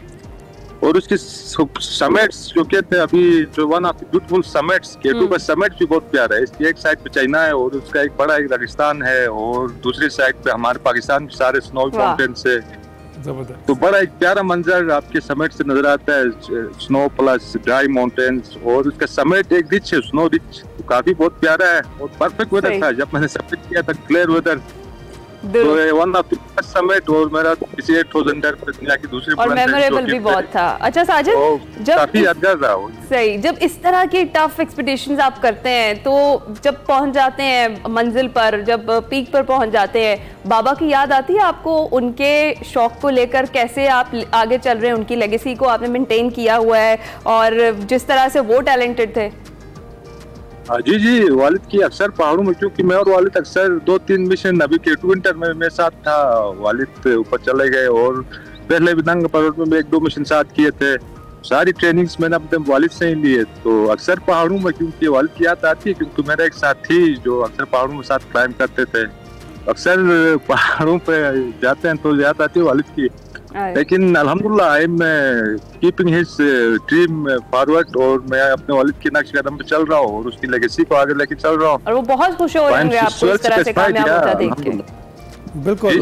और उसके समिट्स जो कहते हैं अभी, जो one of the beautiful summits, K2 का समिट भी बहुत प्यारा है। इसकी एक साइड पे चाइना है और उसका एक बड़ा एक राजस्थान है, और दूसरी साइड पे हमारे पाकिस्तान के सारे स्नो माउंटेन से। तो बड़ा एक प्यारा मंजर आपके समिट से नजर आता है, स्नो प्लस ड्राई माउंटेन्स, और उसका समिट एक रिच है, स्नो रिच, तो काफी बहुत प्यारा है और परफेक्ट वेदर था। जब मैंने समिट किया था क्लियर वेदर, तो one of the best summit और मेरा किसी एक ठोजंडर पे दुनिया की दूसरी और मेमोरेबल भी बहुत था। अच्छा साजिद, जब काफी यादगार रहा वो। सही, जब इस तरह की टफ एक्सपीडिशंस आप करते हैं तो जब पहुंच जाते हैं मंजिल पर, जब पीक पर पहुंच जाते हैं, बाबा की याद आती है आपको? उनके शौक को लेकर कैसे आप आगे चल रहे हैं, उनकी लेगेसी को आपने मेंटेन किया हुआ है और जिस तरह से वो टैलेंटेड थे। जी जी, वालिद की अक्सर पहाड़ों में, क्योंकि मैं और वालिद अक्सर 2-3 मिशन, अभी के विंटर में मेरे साथ था, वालिद ऊपर चले गए और पहले भी नंग पर्वत में 1-2 मिशन साथ किए थे। सारी ट्रेनिंग्स मैंने अपने वालिद से ही लिए, तो अक्सर पहाड़ों में क्योंकि वालिद की याद आती है, क्योंकि मेरा एक साथी जो अक्सर पहाड़ों में साथ क्लाइंब करते थे, अक्सर पहाड़ों पे जाते हैं तो याद आती है वालिद की। लेकिन अल्हम्दुलिल्लाह I am keeping his dream forward और मैं अपने वालिद के नक्श कदम पे चल रहा हूँ और उसकी लेगेसी को आगे लेके चल रहा हूँ। और वो बहुत खुश हो रहे होंगे आपको इस तरह से कामयाब होता देख के। बिल्कुल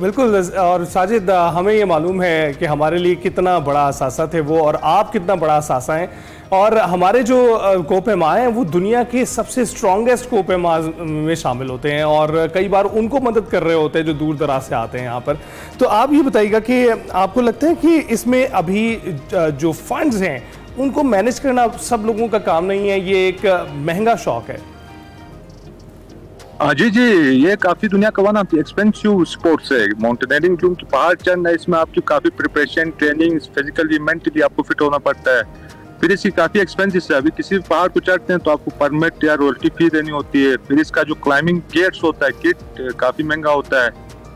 बिल्कुल। और साजिद, हमें ये मालूम है कि हमारे लिए कितना बड़ा असासा थे वो, और आप कितना बड़ा असासा हैं, और हमारे जो कोपेमा हैं वो दुनिया के सबसे स्ट्रॉन्गेस्ट कोपेमा में शामिल होते हैं और कई बार उनको मदद कर रहे होते हैं जो दूर दराज से आते हैं यहाँ पर। तो आप ये बताइएगा कि आपको लगता है कि इसमें अभी जो फंड्स हैं उनको मैनेज करना सब लोगों का काम नहीं है, ये एक महंगा शौक है? जी जी, ये काफी दुनिया का वन ऑफ एक्सपेंसिव स्पोर्ट्स है माउंटेनियरिंग, क्योंकि पहाड़ चढ़ना है, इसमें आपकी काफी प्रिपरेशन, ट्रेनिंग, फिजिकली मेंटली आपको फिट होना पड़ता है। फिर इसकी काफी एक्सपेंसिव है। अभी किसी पहाड़ को चढ़ते हैं तो आपको परमिट या रॉयल्टी फी देनी होती है। फिर इसका जो क्लाइंबिंग गेट्स होता है, किट काफी महंगा होता है।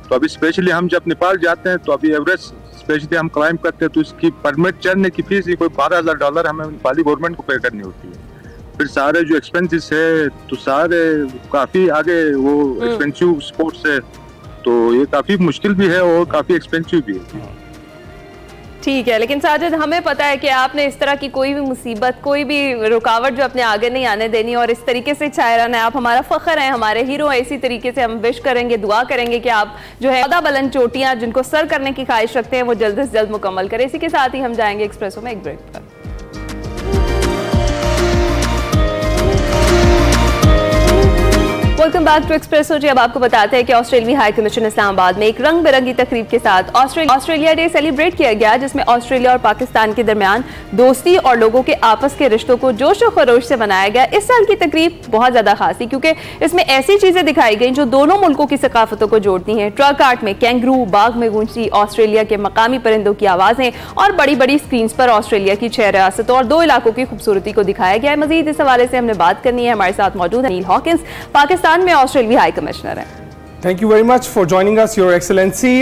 तो अभी स्पेशली हम जब नेपाल जाते हैं तो अभी एवरेस्ट स्पेशली हम क्लाइंब करते हैं तो इसकी परमिट चढ़ने की फीस ही कोई $12,000 हमें नेपाली गवर्नमेंट को पे करनी होती है। फिर सारे जो एक्सपेंसेस है तो सारे काफी आगे वो एक्सपेंसिव स्पोर्ट्स है, तो ये काफी मुश्किल भी है और काफी एक्सपेंसिव भी है। ठीक है, लेकिन साजिद हमें पता है कि आपने इस तरह की कोई भी मुसीबत, कोई भी रुकावट जो अपने आगे नहीं आने देनी और इस तरीके से छाए रहना है। आप हमारा फख्र हैं, हमारे हीरो हैं। इसी तरीके से हम विश करेंगे, दुआ करेंगे कि आप जो है 14 बुलंद चोटियां जिनको सर करने की ख्वाहिश रखते हैं वो जल्द से जल्द मुकम्मल करें। इसी के साथ ही हम जाएंगे एक्सप्रेसो में एक ब्रेक पर। वेलकम बैक टू एक्सप्रेसो जी। अब आपको बताते हैं कि ऑस्ट्रेलियाई हाई कमीशन इस्लामाबाद में एक रंग बिरंगी तकरीब के साथ ऑस्ट्रेलिया डे सेलिब्रेट किया गया, जिसमें ऑस्ट्रेलिया और पाकिस्तान के दरमियान दोस्ती और लोगों के आपस के रिश्तों को जोश और खरोश से मनाया गया। इस साल की तकरीब बहुत ज्यादा खास थी क्योंकि इसमें ऐसी चीजें दिखाई गई जो दोनों मुल्कों की सकाफतों को जोड़ती हैं। ट्रक आर्ट में कैंगरू, बाग में गूंजती ऑस्ट्रेलिया के मकामी परिंदों की आवाजें और बड़ी बड़ी स्क्रीन पर ऑस्ट्रेलिया की 6 रियासतों और 2 इलाकों की खूबसूरती को दिखाया गया है। मजीद इस हवाले से हमने बात करनी है। हमारे साथ मौजूद है नील हॉकिंस, पाकिस्तान में ऑस्ट्रेलिया हाई कमिश्नर है। Thank you very much for joining us, Your Excellency.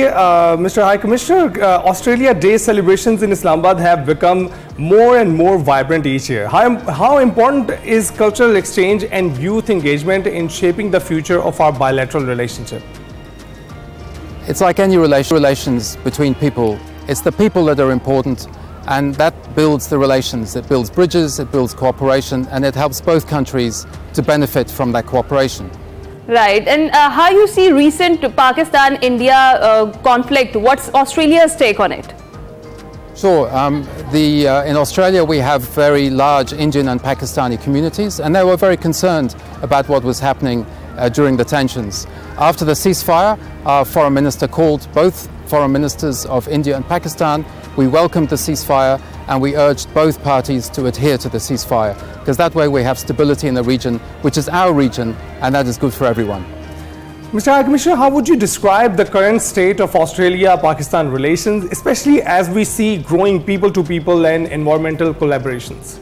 Mr. High Commissioner, Australia Day celebrations in Islamabad have become more and more vibrant each year. How important is cultural exchange and youth engagement in shaping the future of our bilateral relationship? It's like any relations between people. It's the people that are important, and that builds the relations. It builds bridges, it builds cooperation, and it helps both countries to benefit from that cooperation. Right, and how you see recent Pakistan-India conflict? What's Australia's take on it? Sure. In Australia we have very large Indian and Pakistani communities, and they were very concerned about what was happening during the tensions. After the ceasefire, our foreign minister called both foreign ministers of India and Pakistan. We welcomed the ceasefire and we urged both parties to adhere to the ceasefire, because that way we have stability in the region, which is our region, and that is good for everyone. Mr. High Commissioner, how would you describe the current state of Australia-Pakistan relations, especially as we see growing people-to-people and environmental collaborations?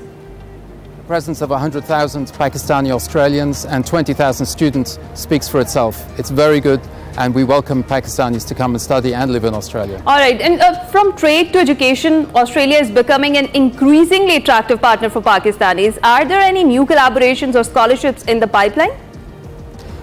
The presence of 100,000 Pakistani Australians and 20,000 students speaks for itself. It's very good, and we welcome Pakistanis to come and study and live in Australia. All right, and from trade to education, Australia is becoming an increasingly attractive partner for Pakistanis. Are there any new collaborations or scholarships in the pipeline?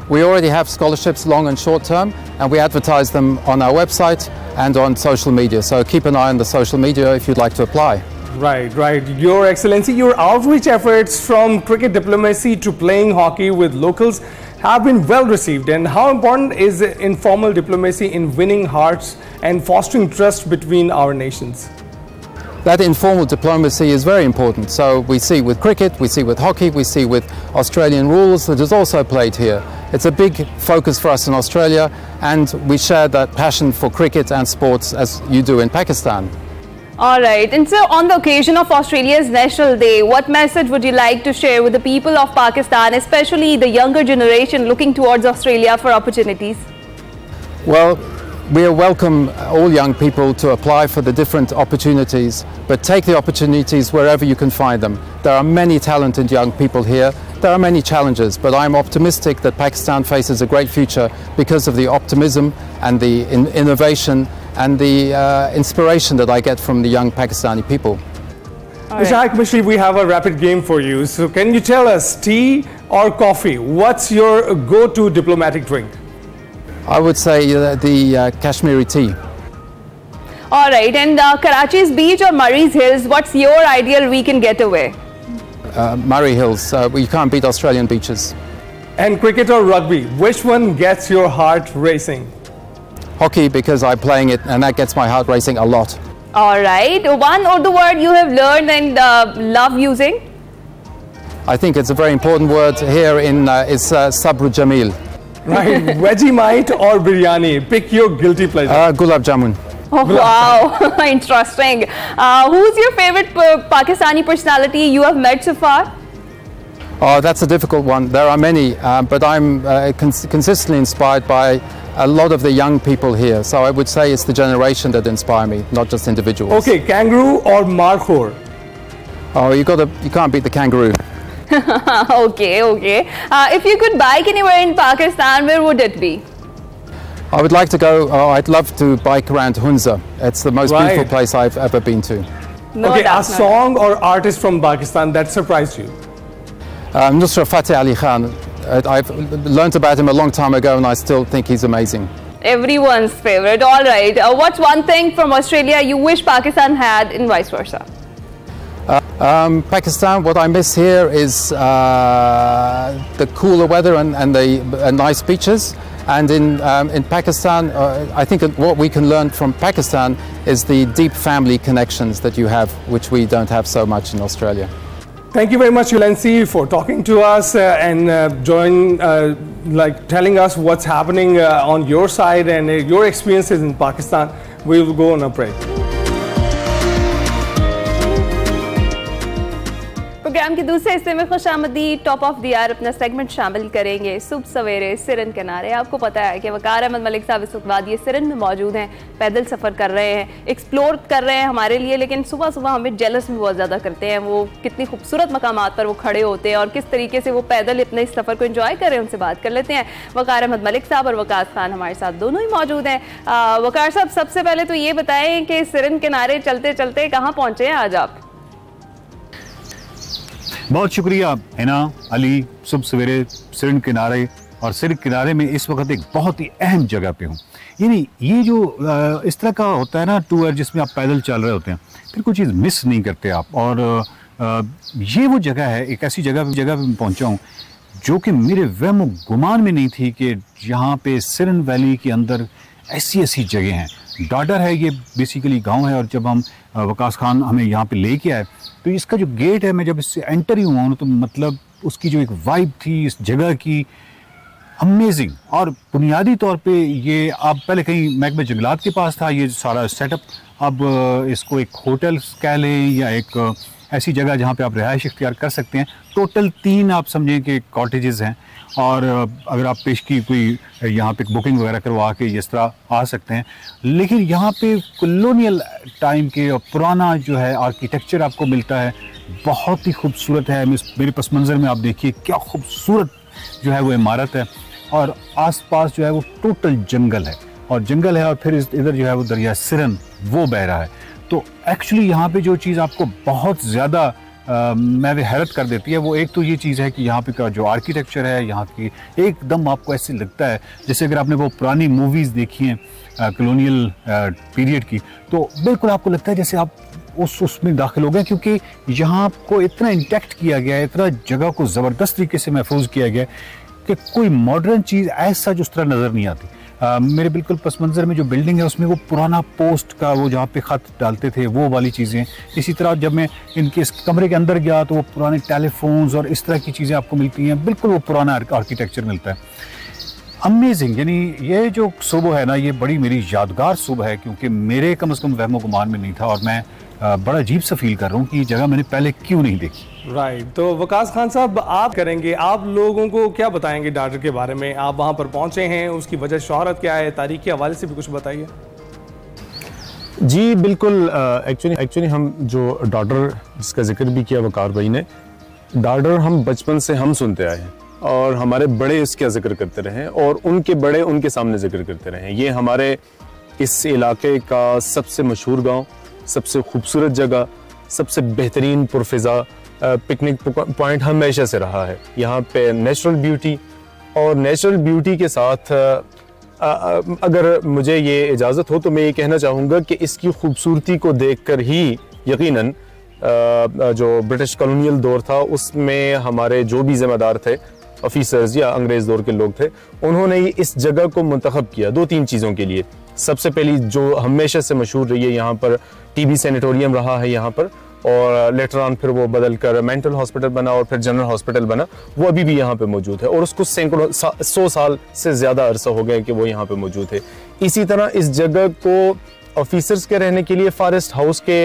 We already have scholarships long and short term, and we advertise them on our website and on social media. So keep an eye on the social media if you'd like to apply. Right, right. Your Excellency, your outreach efforts from cricket diplomacy to playing hockey with locals have been well received. And how important is informal diplomacy in winning hearts and fostering trust between our nations? that informal diplomacy is very important. So we see with cricket, we see with hockey, we see with Australian rules that is also played here. It's a big focus for us in Australia, and we share that passion for cricket and sports as you do in Pakistan. All right, and so on the occasion of Australia's National Day, what message would you like to share with the people of Pakistan, especially the younger generation looking towards Australia for opportunities? Well, we welcome all young people to apply for the different opportunities, but take the opportunities wherever you can find them. There are many talented young people here. There are many challenges, but I'm optimistic that Pakistan faces a great future because of the optimism and the innovation and the inspiration that I get from the young Pakistani people. Ishaq Mishri, we have a rapid game for you. So can you tell us, tea or coffee? What's your go-to diplomatic drink? I would say the Kashmiri tea. All right, and Karachi's beach or Murray's Hills, what's your ideal weekend getaway? Murray Hills. You can't beat Australian beaches. And cricket or rugby, which one gets your heart racing? Hockey, because I'm playing it and that gets my heart racing a lot. All right, one or the word you have learned and love using? I think it's a very important word here is Sabr Jamil. Right, Vegemite or biryani, pick your guilty pleasure. Gulab Jamun. Oh, wow, interesting. Who's your favorite Pakistani personality you have met so far? Oh, that's a difficult one. There are many, but I'm consistently inspired by a lot of the young people here. So I would say it's the generation that inspire me, not just individuals. Okay, kangaroo or markhor? Oh, you can't beat the kangaroo. Okay. If you could bike anywhere in Pakistan, where would it be? I would like to go, I'd love to bike around Hunza. It's the most beautiful place I've ever been to. No, okay, a song or artist from Pakistan that surprised you? Nusrat Fateh Ali Khan. I've learned about him a long time ago and I still think he's amazing. Everyone's favorite. All right. What's one thing from Australia you wish Pakistan had and vice versa? Pakistan, what I miss here is the cooler weather and the nice beaches. And in Pakistan, I think what we can learn from Pakistan is the deep family connections that you have, which we don't have so much in Australia. Thank you very much, Yulensi, for talking to us and telling us what's happening on your side and your experiences in Pakistan. We will go on a break. Program के दूसरे हिस्से में खुशामदी top of the hour अपना segment शामिल करेंगे सुबह सवेरे सिरन किनारे। आपको पता है कि वकार अहमद मलिक साहब इस वक्त वादी सिरन में मौजूद हैं, पैदल सफ़र कर रहे हैं, एक्सप्लोर कर रहे हैं हमारे लिए, लेकिन सुबह सुबह हमें जेलस भी बहुत ज़्यादा करते हैं। वो कितनी खूबसूरत मकामात पर वो खड़े होते हैं और किस तरीके से वो पैदल अपने इस सफ़र को एंजॉय कर रहे हैं, उनसे बात कर लेते हैं। वकार अहमद मलिक साहब और वकास खान हमारे साथ दोनों ही मौजूद हैं। वकार साहब, सबसे पहले तो ये बताएं कि सिरन किनारे चलते चलते कहाँ पहुँचे हैं आज आप? बहुत शुक्रिया हिना अली। सुबह सवेरे सिरन किनारे, और सिरन किनारे में इस वक्त एक बहुत ही अहम जगह पे हूँ। यानी ये जो इस तरह का होता है ना टूर जिसमें आप पैदल चल रहे होते हैं, फिर कोई चीज़ मिस नहीं करते आप। और ये वो जगह है, एक ऐसी जगह पे मैं पहुँचा हूँ जो कि मेरे वहम गुमान में नहीं थी कि यहाँ पे सिरन वैली के अंदर ऐसी जगह हैं। डाडर है, ये बेसिकली गांव है, और जब हम वकास खान हमें यहाँ पे लेके आए तो इसका जो गेट है, मैं जब इससे एंटर ही हुआ हूँ तो मतलब उसकी जो एक वाइब थी इस जगह की, अमेजिंग। और बुनियादी तौर पे ये अब पहले कहीं महकमे जंगलात के पास था ये सारा सेटअप, अब इसको एक होटल कह लें या एक ऐसी जगह जहाँ पे आप रिहाइश इख्तियार कर सकते हैं। टोटल 3 आप समझें कि कॉटेजेस हैं, और अगर आप पेशगी कोई यहाँ पे बुकिंग वगैरह करवा के इस तरह आ सकते हैं। लेकिन यहाँ पे कॉलोनियल टाइम के और पुराना जो है आर्किटेक्चर आपको मिलता है, बहुत ही खूबसूरत है। मेरे पस मंज़र में आप देखिए क्या खूबसूरत जो है वो इमारत है, और आसपास जो है वो टोटल जंगल है, और फिर इधर जो है वो दरिया सिरन वो बह रहा है। तो एक्चुअली यहाँ पे जो चीज़ आपको बहुत ज़्यादा मैं हैरत कर देती है, वो एक तो ये चीज़ है कि यहाँ पे का जो आर्किटेक्चर है यहाँ की, एकदम आपको ऐसे लगता है जैसे अगर आपने वो पुरानी मूवीज़ देखी हैं कॉलोनियल पीरियड की, तो बिल्कुल आपको लगता है जैसे आप उसमें दाखिल हो गए, क्योंकि यहाँ को इतना इंटैक्ट किया गया है, इतना जगह को ज़बरदस्त तरीके से महफूज किया गया है कि कोई मॉडर्न चीज़ ऐसा जो उस तरह नज़र नहीं आती। मेरे बिल्कुल पस मंज़र में जो बिल्डिंग है उसमें वो पुराना पोस्ट का वो जहाँ पे ख़त डालते थे वो वाली चीज़ें। इसी तरह जब मैं इनके इस कमरे के अंदर गया तो वो पुराने टेलीफोन्स और इस तरह की चीज़ें आपको मिलती हैं, बिल्कुल वो पुराना आर्किटेक्चर मिलता है। अमेजिंग, यानी ये जो सुबह है ना ये बड़ी मेरी यादगार सुबह है, क्योंकि मेरे कम से कम वहमो गुमान में नहीं था और मैं बड़ा अजीब सा फील कर रहा हूँ कि ये जगह मैंने पहले क्यों नहीं देखी। राइट, तो वकास खान साहब आप करेंगे, आप लोगों को क्या बताएंगे डॉटर के बारे में? आप वहाँ पर पहुँचे हैं, उसकी वजह शोहरत क्या है, तारीख के हवाले से भी कुछ बताइए। जी बिल्कुल, एक्चुअली हम जो डॉटर जिसका जिक्र भी किया वकार भाई ने, डॉटर हम बचपन से हम सुनते आए हैं और हमारे बड़े इसका जिक्र करते रहे और उनके बड़े उनके सामने जिक्र करते रहे। ये हमारे इस इलाके का सबसे मशहूर गांव, सबसे खूबसूरत जगह, सबसे बेहतरीन पुरफिज़ा पिकनिक पॉइंट हमेशा से रहा है। यहाँ पे नेचुरल ब्यूटी और नेचुरल ब्यूटी के साथ अगर मुझे ये इजाज़त हो तो मैं ये कहना चाहूँगा कि इसकी खूबसूरती को देखकर ही यकीनन जो ब्रिटिश कॉलोनियल दौर था उसमें हमारे जो भी ज़िम्मेदार थे, ऑफिसर्स या अंग्रेज़ दौर के लोग थे, उन्होंने इस जगह को मुंतखब किया 2-3 चीज़ों के लिए। सबसे पहली जो हमेशा से मशहूर रही है, यहाँ पर टीबी सैनिटोरियम रहा है यहाँ पर, और लेटर ऑन फिर वो बदल कर मेंटल हॉस्पिटल बना और फिर जनरल हॉस्पिटल बना, वो अभी भी यहाँ पे मौजूद है और उसको सैकड़ों 100 साल से ज़्यादा अरसा हो गए कि वो यहाँ पे मौजूद है। इसी तरह इस जगह को ऑफिसर्स के रहने के लिए फॉरेस्ट हाउस के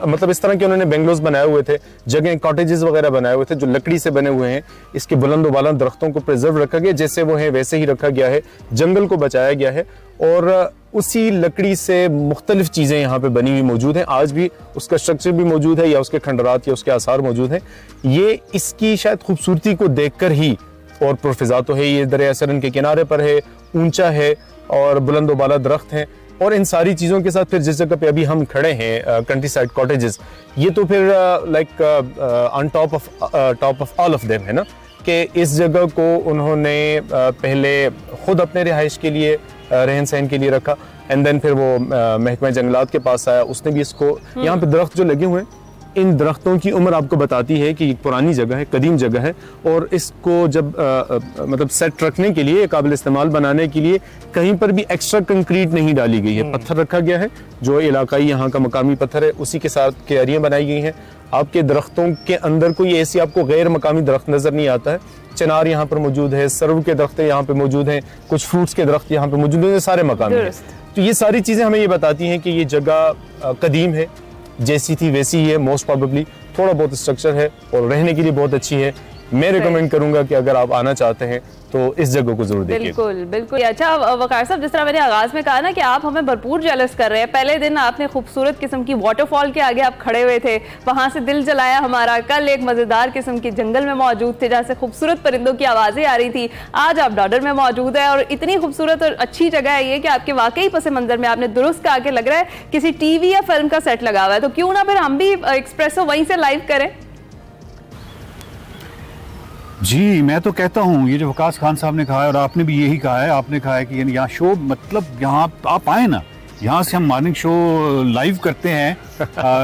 मतलब इस तरह के उन्होंने बेंगलोज बनाए हुए थे, जगह कॉटेजेस वगैरह बनाए हुए थे जो लकड़ी से बने हुए हैं। इसके बुलंद वाला दरख्तों को प्रिजर्व रखा गया, जैसे वो है वैसे ही रखा गया है, जंगल को बचाया गया है और उसी लकड़ी से मुख्तलिफ चीज़ें यहाँ पे बनी हुई मौजूद हैं। आज भी उसका स्ट्रक्चर भी मौजूद है या उसके खंडरात या उसके आसार मौजूद हैं। ये इसकी शायद खूबसूरती को देखकर ही, और पुरफिज़ा तो है, ये दरिया सरन के किनारे पर है, ऊंचा है और बुलंद वाला दरख्त है, और इन सारी चीज़ों के साथ फिर जिस जगह पे अभी हम खड़े हैं कंट्री साइड कॉटेजेस, ये तो फिर like on top of all of them है ना, कि इस जगह को उन्होंने पहले खुद अपने रिहाइश के लिए रहन सहन के लिए रखा, एंड देन फिर वो महकमा जंगलात के पास आया, उसने भी इसको, यहाँ पे दरख्त जो लगे हुए हैं, इन दरख्तों की उम्र आपको बताती है कि पुरानी जगह है, कदीम जगह है, और इसको जब मतलब सेट रखने के लिए, काबिल इस्तेमाल बनाने के लिए कहीं पर भी एक्स्ट्रा कंक्रीट नहीं डाली गई है, पत्थर रखा गया है जो इलाकाई यहाँ का मकामी पत्थर है, उसी के साथ क्यारियाँ बनाई गई हैं। आपके दरख्तों के अंदर कोई ऐसी आपको गैर मकामी दरख्त नज़र नहीं आता है। चिनार यहाँ पर मौजूद है, सरव के दरख्त यहाँ पे मौजूद हैं, कुछ फ्रूट्स के दरख्त यहाँ पे मौजूद हैं, सारे मकामी हैं। तो ये सारी चीज़ें हमें ये बताती हैं कि ये जगह कदीम है, जैसी थी वैसी ही है, मोस्ट प्रोबेबली थोड़ा बहुत स्ट्रक्चर है और रहने के लिए बहुत अच्छी है। मैं रिकमेंड करूंगा कि अगर आप आना चाहते हैं तो इस जगह को जरूर देखिए। बिल्कुल बिल्कुल। अच्छा वकार साहब, जिस तरह मैंने आगाज में कहा ना कि आप हमें भरपूर जेलस कर रहे हैं, पहले दिन आपने खूबसूरत किस्म की वाटरफॉल के आगे आप खड़े हुए थे, वहां से दिल जलाया हमारा। कल एक मजेदार किस्म की जंगल में मौजूद थे जहाँ से खूबसूरत परिंदों की आवाजें आ रही थी। आज आप डॉडर में मौजूद है और इतनी खूबसूरत और अच्छी जगह है ये कि आपके वाकई पस मंजर में आपने दुरुस्त कहा कि लग रहा है किसी टीवी या फिल्म का सेट लगा हुआ है। तो क्यों ना फिर हम भी एक्सप्रेसो वहीं से लाइव करें। जी, मैं तो कहता हूँ ये जो वकास खान साहब ने कहा है और आपने भी यही कहा है, आपने कहा है कि यहाँ शो, मतलब यहाँ आप आए ना, यहाँ से हम मॉर्निंग शो लाइव करते हैं।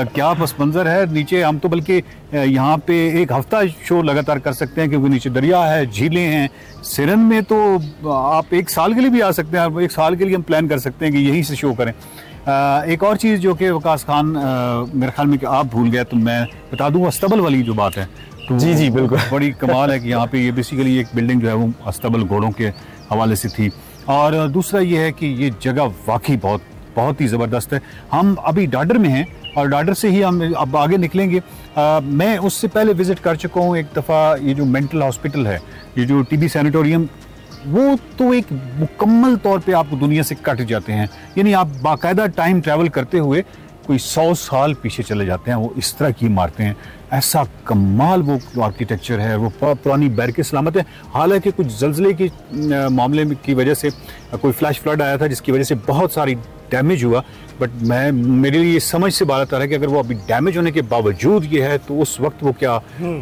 क्या पस मंजर है नीचे, हम तो बल्कि यहाँ पे एक हफ्ता शो लगातार कर सकते हैं क्योंकि नीचे दरिया है, झीलें हैं। सिरन में तो आप 1 साल के लिए भी आ सकते हैं, 1 साल के लिए हम प्लान कर सकते हैं कि यहीं से शो करें। एक और चीज़ जो कि वकास खान मेरे ख्याल में कि आप भूल गए तो मैं बता दूँ, अस्तबल वाली जो बात है, तो जी बिल्कुल बड़ी कमाल है कि यहाँ पे ये बेसिकली एक बिल्डिंग जो है वो अस्तबल घोड़ों के हवाले से थी। और दूसरा ये है कि ये जगह वाकई बहुत ही ज़बरदस्त है। हम अभी डॉडर में हैं और डॉडर से ही हम अब आगे निकलेंगे। मैं उससे पहले विज़िट कर चुका हूँ एक दफ़ा। ये जो मेंटल हॉस्पिटल है, ये जो टीबी सैनिटोरियम, वो तो एक मुकम्मल तौर पे आप दुनिया से कट जाते हैं। यानी आप बाकायदा टाइम ट्रैवल करते हुए कोई 100 साल पीछे चले जाते हैं। वो इस तरह की इमारतें हैं, ऐसा कमाल वो आर्किटेक्चर है, वो पुरानी बैरके सलामत है। हालांकि कुछ ज़लज़ले के मामले की वजह से कोई फ्लैश फ्लड आया था जिसकी वजह से बहुत सारी डैमेज हुआ, बट मेरे लिए समझ से बात आ रहा है कि अगर वो अभी डैमेज होने के बावजूद ये है तो उस वक्त वो क्या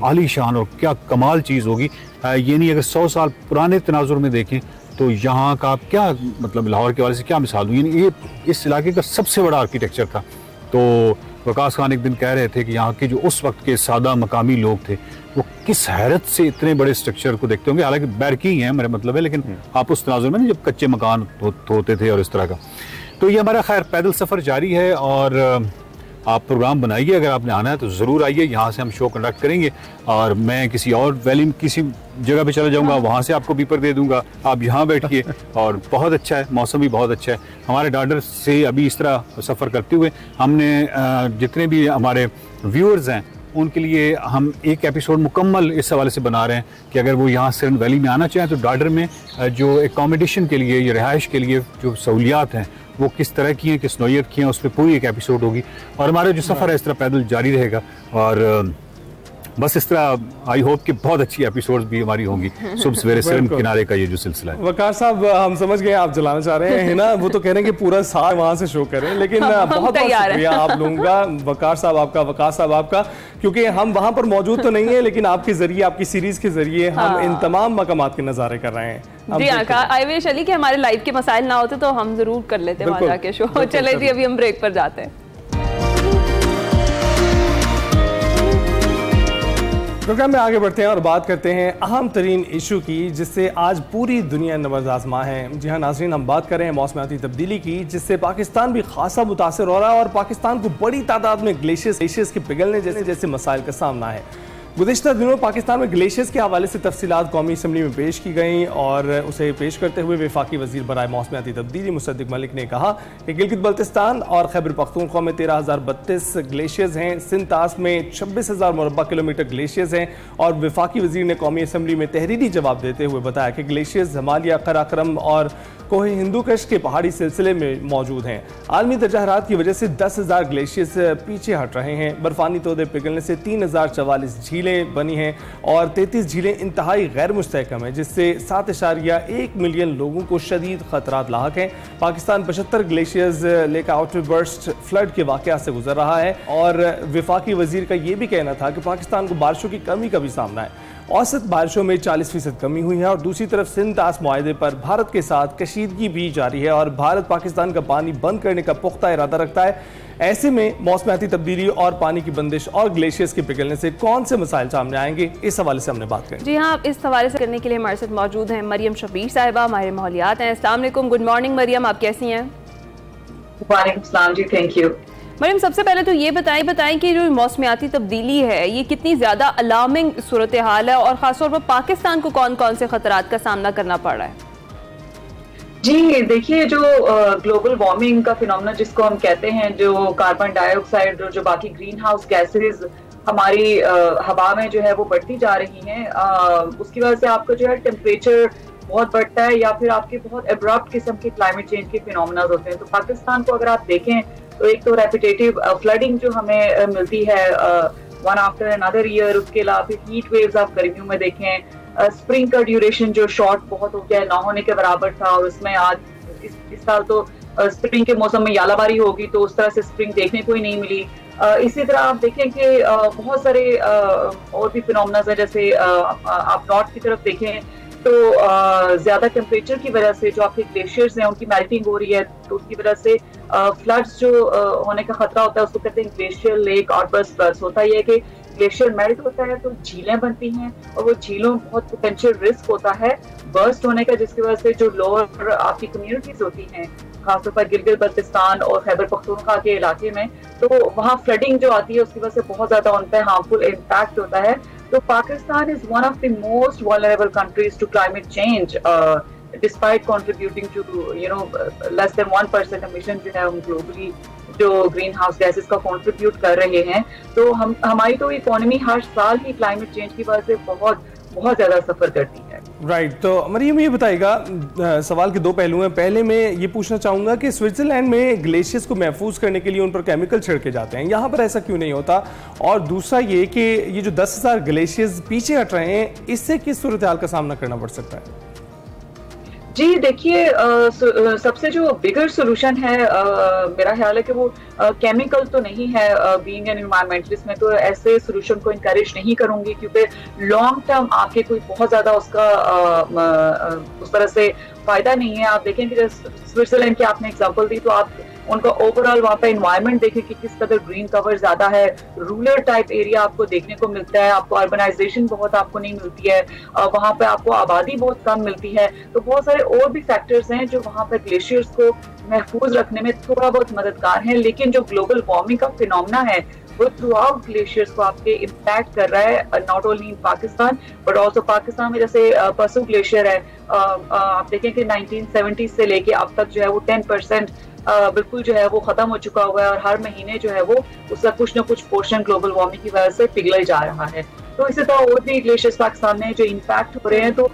आलीशान और क्या कमाल चीज़ होगी। ये नहीं, अगर 100 साल पुराने तनाजुर में देखें तो यहाँ का क्या मतलब, लाहौर के वाले से क्या मिसाल हुई। यानी ये इस इलाके का सबसे बड़ा आर्किटेक्चर था। तो वकास खान एक दिन कह रहे थे कि यहाँ के जो उस वक्त के सादा मकामी लोग थे वो किस हैरत से इतने बड़े स्ट्रक्चर को देखते होंगे, हालांकि बैरकी ही है मेरा मतलब है, लेकिन आप उस तनाजुर में जब कच्चे मकान होते थे और इस तरह का। तो ये हमारा खैर पैदल सफ़र जारी है और आप प्रोग्राम बनाइए, अगर आपने आना है तो ज़रूर आइए, यहाँ से हम शो कंडक्ट करेंगे और मैं किसी और वैली किसी जगह पे चला जाऊँगा, वहाँ से आपको बीपर दे दूँगा, आप यहाँ बैठिए। और बहुत अच्छा है, मौसम भी बहुत अच्छा है। हमारे डाडर से अभी इस तरह सफ़र करते हुए हमने जितने भी हमारे व्यूअर्स हैं उनके लिए हम एक एपिसोड मुकम्मल इस हवाले से बना रहे हैं कि अगर वो यहाँ सिरन वैली में आना चाहें तो डाडर में जो एकोमोडेशन के लिए या रिहाइश के लिए जो सहूलियात हैं वो किस तरह की हैं, किस नौयत की हैं, उस पर पूरी एक एपिसोड होगी। और हमारा जो सफ़र है इस तरह पैदल जारी रहेगा और बस इस तरह आई होप कि बहुत अच्छी एपिसोड्स भी हमारी होंगी सुबह सवेरे सिरन किनारे का ये जो सिलसिला है। वकार साहब हम समझ गए आप चलाना चाह रहे हैं ना, वो तो कह रहे हैं कि पूरा साल वहाँ से शो करें, लेकिन बहुत बहुत शुक्रिया आप लोगों का, वकार साहब आपका, वकार साहब आपका, क्योंकि हम वहाँ पर मौजूद तो नहीं है लेकिन आपके जरिए, आपकी सीरीज के जरिए हम इन तमाम मकामात के नज़ारे कर रहे हैं। जी आई विश अली कि हमारे लाइव के मसाइल ना होते तो हम जरूर कर लेते वहाँ जाके शो। चले जी अभी हम ब्रेक पर जाते हैं। प्रोग्राम में आगे बढ़ते हैं और बात करते हैं अहम तरीन इशू की जिससे आज पूरी दुनिया नबज़ आज़मा है। जी हाँ नाज़रीन, हम बात कर रहे हैं मौसमियाती तब्दीली की, जिससे पाकिस्तान भी खासा मुतासर हो रहा है और पाकिस्तान को बड़ी तादाद में ग्लेशियर्स के पिघलने जैसे मसाइल का सामना है। गुज़िश्ता दिनों पाकिस्तान में ग्लेशियर्स के हवाले से तफसीलात कौमी असम्बली में पेश की गई और उसे पेश करते हुए वफाकी वज़ीर बराए मौसमियाती तब्दीली मुसद्दिक मलिक ने कहा कि गिलगित बल्तिस्तान और खैबर पख्तूनख्वा में 13,032 ग्लेशियर्स हैं, सिंतास में 26,000 मुरब्बा किलोमीटर ग्लेशियर्स हैं। और वफाकी वज़ीर ने कौमी असम्बली में तहरीरी जवाब देते हुए बताया कि ग्लेशियर्स हिमालय, कराक्रम और कोह हिंदूकश के पहाड़ी सिलसिले में मौजूद हैं। आलमी दर्जा हरारत की वजह से 10,000 ग्लेशियर्स पीछे हट रहे हैं। बर्फानी तोदे पिघलने से 3,044 झीलें बनी हैं और 33 झीलें इंतहाई गैर मुस्तहकम है, जिससे 7.1 मिलियन लोगों को शदीद खतरात लाहक हैं। पाकिस्तान 75 ग्लेशियर्स लेकर आउटबर्स्ट फ्लड के वाक़या से गुजर रहा है और वफाकी वजीर का यह भी कहना था कि पाकिस्तान को बारिशों की कमी का भी सामना है। औसत बारिशों में 40% कमी हुई है और दूसरी तरफ सिंध-तास मुआहदे पर भारत के साथ कशीदगी भी जारी है और भारत पाकिस्तान का पानी बंद करने का पुख्ता इरादा रखता है। ऐसे में मौसमियाती तब्दीली और पानी की बंदिश और ग्लेशियर्स के पिघलने से कौन से मसाइल सामने आएंगे, इस हवाले से हमने बात करी। जी हाँ, इस हवाले से करने के लिए हमारे साथ मौजूद हैं मरियम शबीर साहिबा, हमारे माहौलियात हैं। अस्सलाम वालेकुम, गुड मॉर्निंग मरियम, आप कैसी हैं? वालेकुम सलाम जी, थैंक यू। मरियम, सबसे पहले तो ये बताएं कि जो मौसमियाती तब्दीली है ये कितनी ज़्यादा अलार्मिंग सूरत हाल है और ख़ासतौर पर पाकिस्तान को कौन कौन से खतरात का सामना करना पड़ रहा है? जी देखिए, जो ग्लोबल वार्मिंग का फिनोमेना जिसको हम कहते हैं, जो कार्बन डाइऑक्साइड और जो बाकी ग्रीन हाउस गैसेज हमारी हवा में जो है वो बढ़ती जा रही हैं, उसकी वजह से आपका जो है टेम्परेचर बहुत बढ़ता है या फिर आपके बहुत एब्रप्ट किस्म के क्लाइमेट चेंज के फिनोमेना होते हैं। तो पाकिस्तान को अगर आप देखें तो एक तो रेपिटेटिव फ्लडिंग जो हमें मिलती है वन आफ्टर अनदर ईयर, उसके अलावा फिर हीट वेव्स आप गर्मियों में देखें, स्प्रिंग का ड्यूरेशन जो शॉर्ट बहुत हो गया, ना होने के बराबर था और उसमें आज इस साल तो स्प्रिंग के मौसम में यालाबारी होगी तो उस तरह से स्प्रिंग देखने को ही नहीं मिली। इसी तरह आप देखें कि बहुत सारे और भी फिनोमेना है, जैसे आप नॉर्थ की तरफ देखें तो ज्यादा टेम्परेचर की वजह से जो आपके ग्लेशियर्स हैं उनकी मेल्टिंग हो रही है, तो उसकी वजह से फ्लड्स जो होने का खतरा होता है उसको कहते हैं ग्लेशियर लेक आउटबर्स्ट फ्लड्स। होता ही है कि ग्लेशियर मेल्ट होता है तो झीलें बनती हैं और वो झीलों में बहुत पोटेंशियल रिस्क होता है बर्स्ट होने का, जिसकी वजह से जो लोअर आपकी कम्युनिटीज होती हैं खासतौर पर गिलगित बल्तिस्तान और खैबर पख्तूनख्वा के इलाके में, तो वहाँ फ्लडिंग जो आती है उसकी वजह से बहुत ज्यादा उन पर हार्मफुल इम्पैक्ट होता है। तो Pakistan is one of the most vulnerable countries to climate change, despite contributing to less than 1% emission जो है हम ग्लोबली जो ग्रीन हाउस गैसेस का कंट्रीब्यूट कर रहे हैं। तो हमारी तो इकोनॉमी हर साल ही क्लाइमेट चेंज की वजह से बहुत ज्यादा सफर करती है। राइट, तो मरियम ये बताइएगा, सवाल के दो पहलू हैं। पहले मैं ये पूछना चाहूँगा कि स्विट्जरलैंड में ग्लेशियर्स को महफूज करने के लिए उन पर केमिकल छिड़के जाते हैं, यहाँ पर ऐसा क्यों नहीं होता? और दूसरा ये कि ये जो 10,000 ग्लेशियर्स पीछे हट रहे हैं, इससे किस सूरत हाल का सामना करना पड़ सकता है? जी देखिए, सबसे जो बिगर सोल्यूशन है मेरा ख्याल है कि वो केमिकल तो नहीं है। बीइंग एन एनवायरमेंटलिस्ट में तो ऐसे सोल्यूशन को इनकरेज नहीं करूंगी, क्योंकि लॉन्ग टर्म आपके कोई बहुत ज्यादा उसका उस तरह से फायदा नहीं है। आप देखें कि स्विट्जरलैंड की आपने एग्जांपल दी, तो आप उनका ओवरऑल वहाँ पे एनवायरनमेंट देखें कि किस कदर ग्रीन कवर ज्यादा है, रूरल टाइप एरिया आपको देखने को मिलता है, आपको अर्बनाइजेशन बहुत आपको नहीं मिलती है, वहाँ पे आपको आबादी बहुत कम मिलती है। तो बहुत सारे और भी फैक्टर्स हैं जो वहाँ पे ग्लेशियर्स को महफूज रखने में थोड़ा बहुत मददगार हैं। लेकिन जो ग्लोबल वार्मिंग का फिनोमेना है वो थ्रू आउट ग्लेशियर्स को आपके इम्पैक्ट कर रहा है, not only in Pakistan but also Pakistan में जैसे परसू ग्लेशियर है, आप देखें कि 1970 से लेके अब तक जो है वो 10% बिल्कुल जो है वो खत्म हो चुका हुआ है और हर महीने जो है वो उसका कुछ ना कुछ पोर्शन ग्लोबल वार्मिंग की वजह से पिघल जा रहा है। तो इसी तरह और भी ग्लेशियर्स पाकिस्तान में जो इम्पैक्ट हो रहे हैं। तो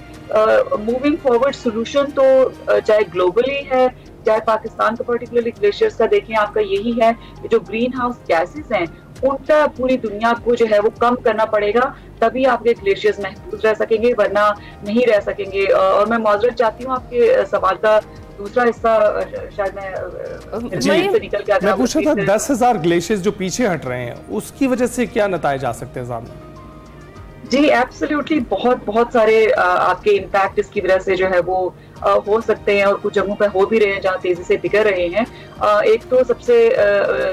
मूविंग फॉरवर्ड सोल्यूशन तो चाहे ग्लोबली है चाहे पाकिस्तान का पर्टिकुलरली ग्लेशियर्स का देखें, आपका यही है कि जो ग्रीन हाउस गैसेस हैं उनका पूरी दुनिया को जो है वो कम करना पड़ेगा, तभी आपके ग्लेशियर्स महफूज रह सकेंगे, वरना नहीं रह सकेंगे। और मैं माजरत चाहती हूँ आपके सवाल का दूसरा हिस्सा शायद मैं से निकल के मैं पूछ रहा था 10,000 ग्लेशियर्स जो पीछे हट रहे हैं उसकी वजह से क्या नताए जा सकते हैं सामने? जी एब्सोल्युटली बहुत सारे आपके इम्पैक्ट इसकी वजह से जो है वो हो सकते हैं और कुछ जगहों पर हो भी रहे हैं जहाँ तेजी से बिगड़ रहे हैं। एक तो सबसे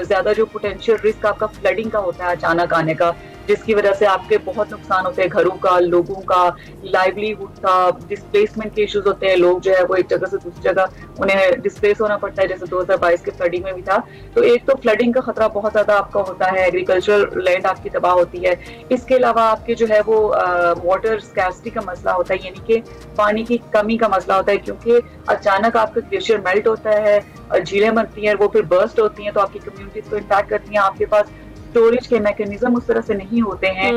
ज्यादा जो पोटेंशियल रिस्क आपका फ्लडिंग का होता है अचानक आने का, जिसकी वजह से आपके बहुत नुकसान होते हैं, घरों का, लोगों का, लाइवलीहुड का, डिस्प्लेसमेंट के इश्यूज होते हैं, लोग जो है वो एक जगह से दूसरी जगह उन्हें डिस्प्लेस होना पड़ता है, जैसे 2022 के फ्लडिंग में भी था। तो एक तो फ्लडिंग का खतरा बहुत ज्यादा आपका होता है, एग्रीकल्चरल लैंड आपकी तबाह होती है। इसके अलावा आपके जो है वो वाटर स्कैर्सिटी का मसला होता है, यानी कि पानी की कमी का मसला होता है, क्योंकि अचानक आपका ग्लेशियर मेल्ट होता है, झीलें बनती हैं, वो फिर बर्स्ट होती हैं, तो आपकी कम्युनिटीज को इम्पैक्ट करती हैं। आपके पास स्टोरेज के मैकेनिज्म उस तरह से नहीं होते हैं,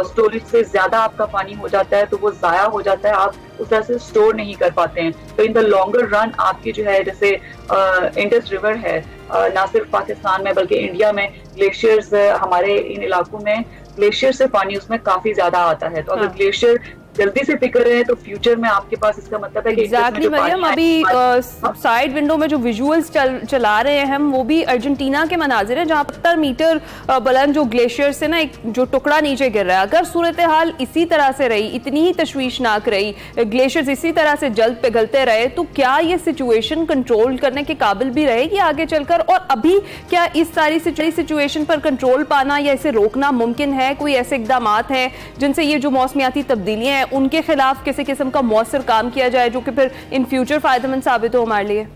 स्टोरेज से ज्यादा आपका पानी हो जाता है तो वो जाया हो जाता है, आप उस तरह से स्टोर नहीं कर पाते हैं। तो इन द लॉन्गर रन आपकी जो है जैसे इंडस रिवर है, ना सिर्फ पाकिस्तान में बल्कि इंडिया में ग्लेशियर्स, हमारे इन इलाकों में ग्लेशियर से पानी उसमें काफी ज्यादा आता है। तो अगर ग्लेशियर जल्दी से पिघल रहे हैं तो फ्यूचर में आपके पास इसका मतलब है कि एग्जैक्टली मरियम, अभी साइड विंडो में जो विजुअल्स चला रहे हैं हम, वो भी अर्जेंटीना के मनाजिर है जहाँ 70 मीटर बुलंद जो ग्लेशियर से ना एक जो टुकड़ा नीचे गिर रहा है। अगर सूरत हाल इसी तरह से रही, इतनी ही तशवीशनाक रही, ग्लेशियर्स इसी तरह से जल्द पिघलते रहे, तो क्या ये सिचुएशन कंट्रोल करने के काबिल भी रहेगी आगे चलकर? और अभी क्या इस सारी सिचुएशन पर कंट्रोल पाना या इसे रोकना मुमकिन है? कोई ऐसे इकदाम हैं जिनसे ये जो मौसमियाती तब्दीलियां उनके खिलाफ किसी किस्म का मौसर काम किया जाए जो कि फिर इन फ्यूचर फायदेमंद साबित हो हमारे लिए?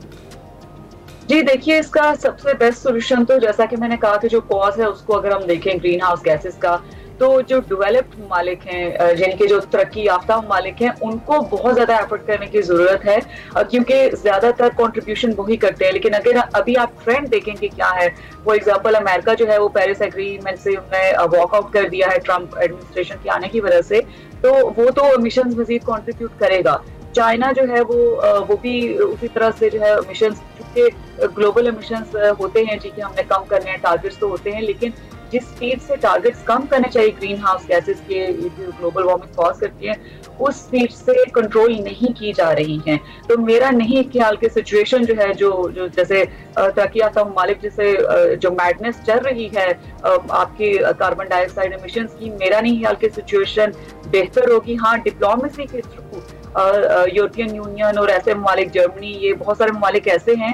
जी देखिए, इसका सबसे बेस्ट सोल्यूशन तो जैसा कि मैंने कहा कि जो कॉज है उसको अगर हम देखें ग्रीन हाउस गैसेस का, तो जो डेवलप्ड ममालिक हैं, जिनके जो तरक्की याफ्ता ममालिक हैं, उनको बहुत ज्यादा एफर्ट करने की जरूरत है, क्योंकि ज्यादातर कंट्रीब्यूशन वही करते हैं। लेकिन अगर अभी आप ट्रेंड देखेंगे क्या है, वो एग्जांपल अमेरिका जो है वो पेरिस एग्रीमेंट से उन्होंने वॉकआउट कर दिया है ट्रम्प एडमिनिस्ट्रेशन के आने की वजह से, तो वो तो एमिशंस मजीद कंट्रीब्यूट करेगा। चाइना जो है वो भी उसी तरह से जो है एमिशंस, क्योंकि ग्लोबल एमिशंस होते हैं जी कि हमने कम करने हैं, टारगेट्स तो होते हैं, लेकिन जिस स्पीड से टारगेट्स कम करने चाहिए ग्रीन हाउस गैसेस के जो ग्लोबल वार्मिंग कॉज करती है, उस स्पीड से कंट्रोल नहीं की जा रही हैं। तो मेरा नहीं ख्याल कि सिचुएशन जो है जो जैसे तरक्की याफ्ता ममालिक जैसे जो मैडनेस चल रही है आपकी कार्बन डाइऑक्साइड एमिशंस की, मेरा नहीं ख्याल कि सिचुएशन बेहतर होगी। हाँ, डिप्लोमेसी के थ्रू यूरोपियन यूनियन और ऐसे ममालिक, जर्मनी, ये बहुत सारे ममालिक ऐसे हैं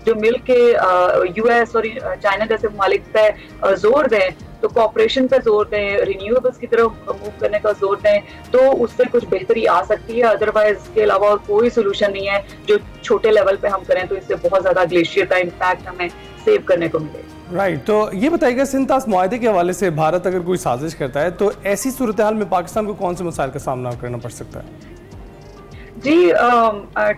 जो मिल के यूएस और चाइना जैसे ममालिक पे जोर दें, तो कॉपरेशन पे जोर दें, रिन्यूएबल्स की तरफ मूव करने का जोर दें, तो उससे कुछ बेहतरी आ सकती है। अदरवाइज इसके अलावा और कोई सोल्यूशन नहीं है जो छोटे लेवल पे हम करें तो इससे बहुत ज्यादा ग्लेशियर का इम्पैक्ट हमें सेव करने को मिले। राइट, तो ये बताइएगा सिंतास मुआहदे के हवाले से भारत अगर कोई साजिश करता है तो ऐसी सूरत हाल में पाकिस्तान को कौन से मसाइल का सामना करना पड़ सकता है? जी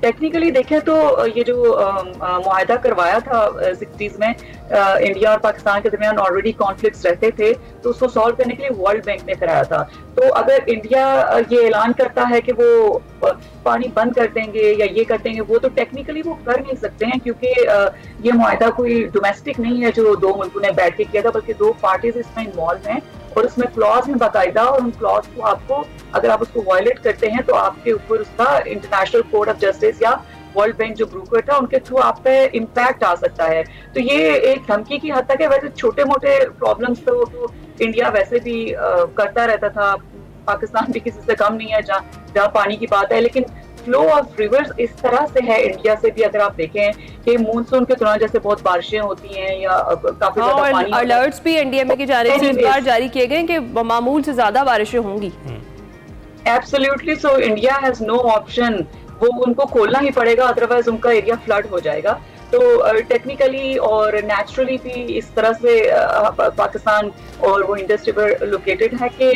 टेक्निकली देखें तो ये जो मुआहदा करवाया था 60s में इंडिया और पाकिस्तान के दरमियान ऑलरेडी कॉन्फ्लिक्ट्स रहते थे, तो उसको सॉल्व करने के लिए वर्ल्ड बैंक ने कराया था। तो अगर इंडिया ये ऐलान करता है कि वो पानी बंद कर देंगे या ये कर देंगे, वो तो टेक्निकली वो कर नहीं सकते हैं, क्योंकि ये मुआहदा कोई डोमेस्टिक नहीं है जो दो मुल्कों ने बैठ के किया था, बल्कि दो पार्टीज इसमें इन्वॉल्व हैं और उसमें क्लॉज हैं बाकायदा, और उन क्लॉज को आपको अगर आप उसको वायलेट करते हैं तो आपके ऊपर उसका इंटरनेशनल कोर्ट ऑफ जस्टिस या वर्ल्ड बैंक जो ब्रूकर था उनके थ्रू आप पे इम्पैक्ट आ सकता है। तो ये एक धमकी की हद तक है। वैसे छोटे मोटे प्रॉब्लम्स तो इंडिया वैसे भी करता रहता था, पाकिस्तान भी किसी से कम नहीं है जहाँ पानी की बात है, लेकिन फ्लो ऑफ रिवर्स इस तरह से है इंडिया से भी, अगर आप देखें कि मानसून के दौरान जैसे बहुत बारिशें होती हैं या काफी ज्यादा पानी, अलर्ट्स भी एनडीएमए की जानिब से इस बार जारी किए गए कि मामूल से ज्यादा बारिशें होंगी। Absolutely, so India has no option, वो उनको खोलना ही पड़ेगा, अदरवाइज उनका एरिया फ्लड हो जाएगा। तो टेक्निकली और नेचुरली भी इस तरह से पाकिस्तान और वो इंडस्ट्री पर लोकेटेड है कि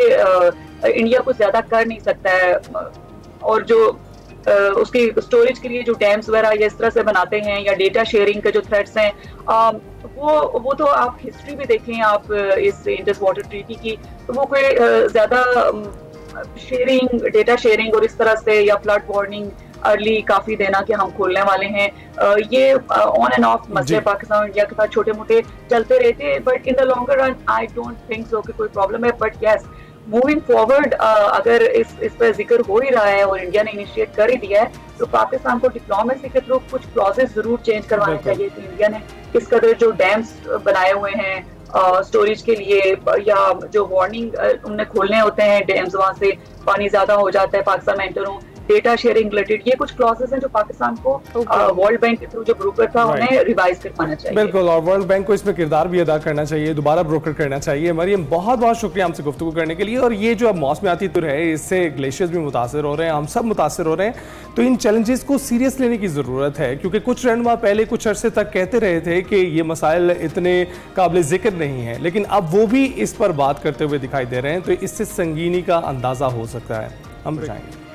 इंडिया कुछ ज्यादा कर नहीं सकता है, और जो उसकी स्टोरेज के लिए जो डैम्स वगैरह या इस तरह से बनाते हैं या डेटा शेयरिंग के जो थ्रेड्स हैं, वो तो आप हिस्ट्री भी देखें आप इस इंडस वाटर ट्रीटी की, तो वो कोई ज्यादा शेयरिंग, डेटा शेयरिंग और इस तरह से या फ्लड वार्निंग अर्ली काफी देना कि हम खोलने वाले हैं, ये ऑन एंड ऑफ मसले पाकिस्तान और इंडिया के साथ छोटे मोटे चलते रहते, but in the longer run I don't think so कि कोई प्रॉब्लम है। बट यस, मूविंग फॉरवर्ड अगर इस पर जिक्र हो ही रहा है और इंडिया ने इनिशिएट कर ही दिया है, तो पाकिस्तान को डिप्लोमेसी के थ्रू कुछ क्लॉजेस जरूर चेंज करवाने चाहिए कि इंडिया ने किस कदर जो डैम्स बनाए हुए हैं स्टोरेज के लिए, या जो वार्निंग उन्हें खोलने होते हैं डैम्स, वहां से पानी ज्यादा हो जाता है पाकिस्तान में एंटर हो, डेटा शेयरिंग रिलेटेड, ये कुछ क्लॉजेस हैं जो पाकिस्तान को वर्ल्ड बैंक के थ्रू जो ब्रोकर था उन्हें रिवाइज करवाना चाहिए। बिल्कुल, और वर्ल्ड बैंक को इसमें किरदार भी अदा करना चाहिए, दोबारा ब्रोकर करना चाहिए। मरियम, बहुत बहुत शुक्रिया हमसे गुफ्तगू करने के लिए। और ये जो अब मौसमियाती तुर है, इससे ग्लेशियर्स भी मुतासर हो रहे हैं, हम सब मुतासर हो रहे हैं, तो इन चैलेंजेस को सीरियस लेने की ज़रूरत है, क्योंकि कुछ रहनुमा पहले कुछ अरसे तक कहते रहे थे कि ये मसाइल इतने काबिल जिक्र नहीं है, लेकिन अब वो भी इस पर बात करते हुए दिखाई दे रहे हैं, तो इससे संगीनी का अंदाज़ा हो सकता है। हम बताएंगे।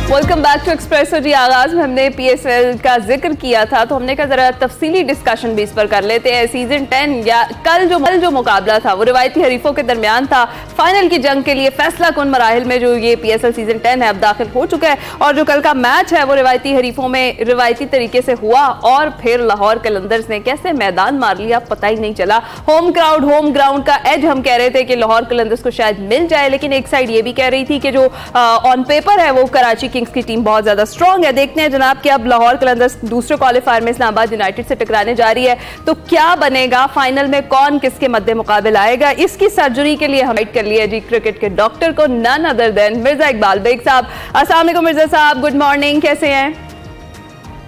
Welcome back to Expresso. जी, आगाज में हमने पीएसएल का जिक्र किया था, तो हमने कहा जरा तफसीली डिस्कशन भी इस पर कर लेते हैं। सीजन 10 या कल जो मुकाबला था वो रिवायती हरीफों के दरमियान था। फाइनल की जंग के लिए फैसला कुन मराहिल में जो ये पीएसएल सीजन 10 है अब दाखिल हो चुका है, और जो कल का मैच है वो रिवायती हरीफों में रिवायती तरीके से हुआ, और फिर लाहौर कलंदर्स ने कैसे मैदान मार लिया पता ही नहीं चला। होम ग्राउंड का एज हम कह रहे थे कि लाहौर कलंदर्स को शायद मिल जाए, लेकिन एक साइड ये भी कह रही थी कि जो ऑन पेपर है वो कराची किंग्स की टीम बहुत ज्यादा स्ट्रांग है। देखते हैं जनाब कि अब लाहौर कलंदर्स दूसरे क्वालिफायर में इस्लामाबाद यूनाइटेड से टकराने जा रही है, तो क्या बनेगा, फाइनल में कौन किसके मद्दे मुकाबले आएगा, इसकी सर्जरी के लिए हम वेट कर लिया जी क्रिकेट के डॉक्टर को, none other than Mirza Iqbal Baig साहब। अस्सलाम वालेकुम मिर्जा साहब, गुड मॉर्निंग, कैसे हैं?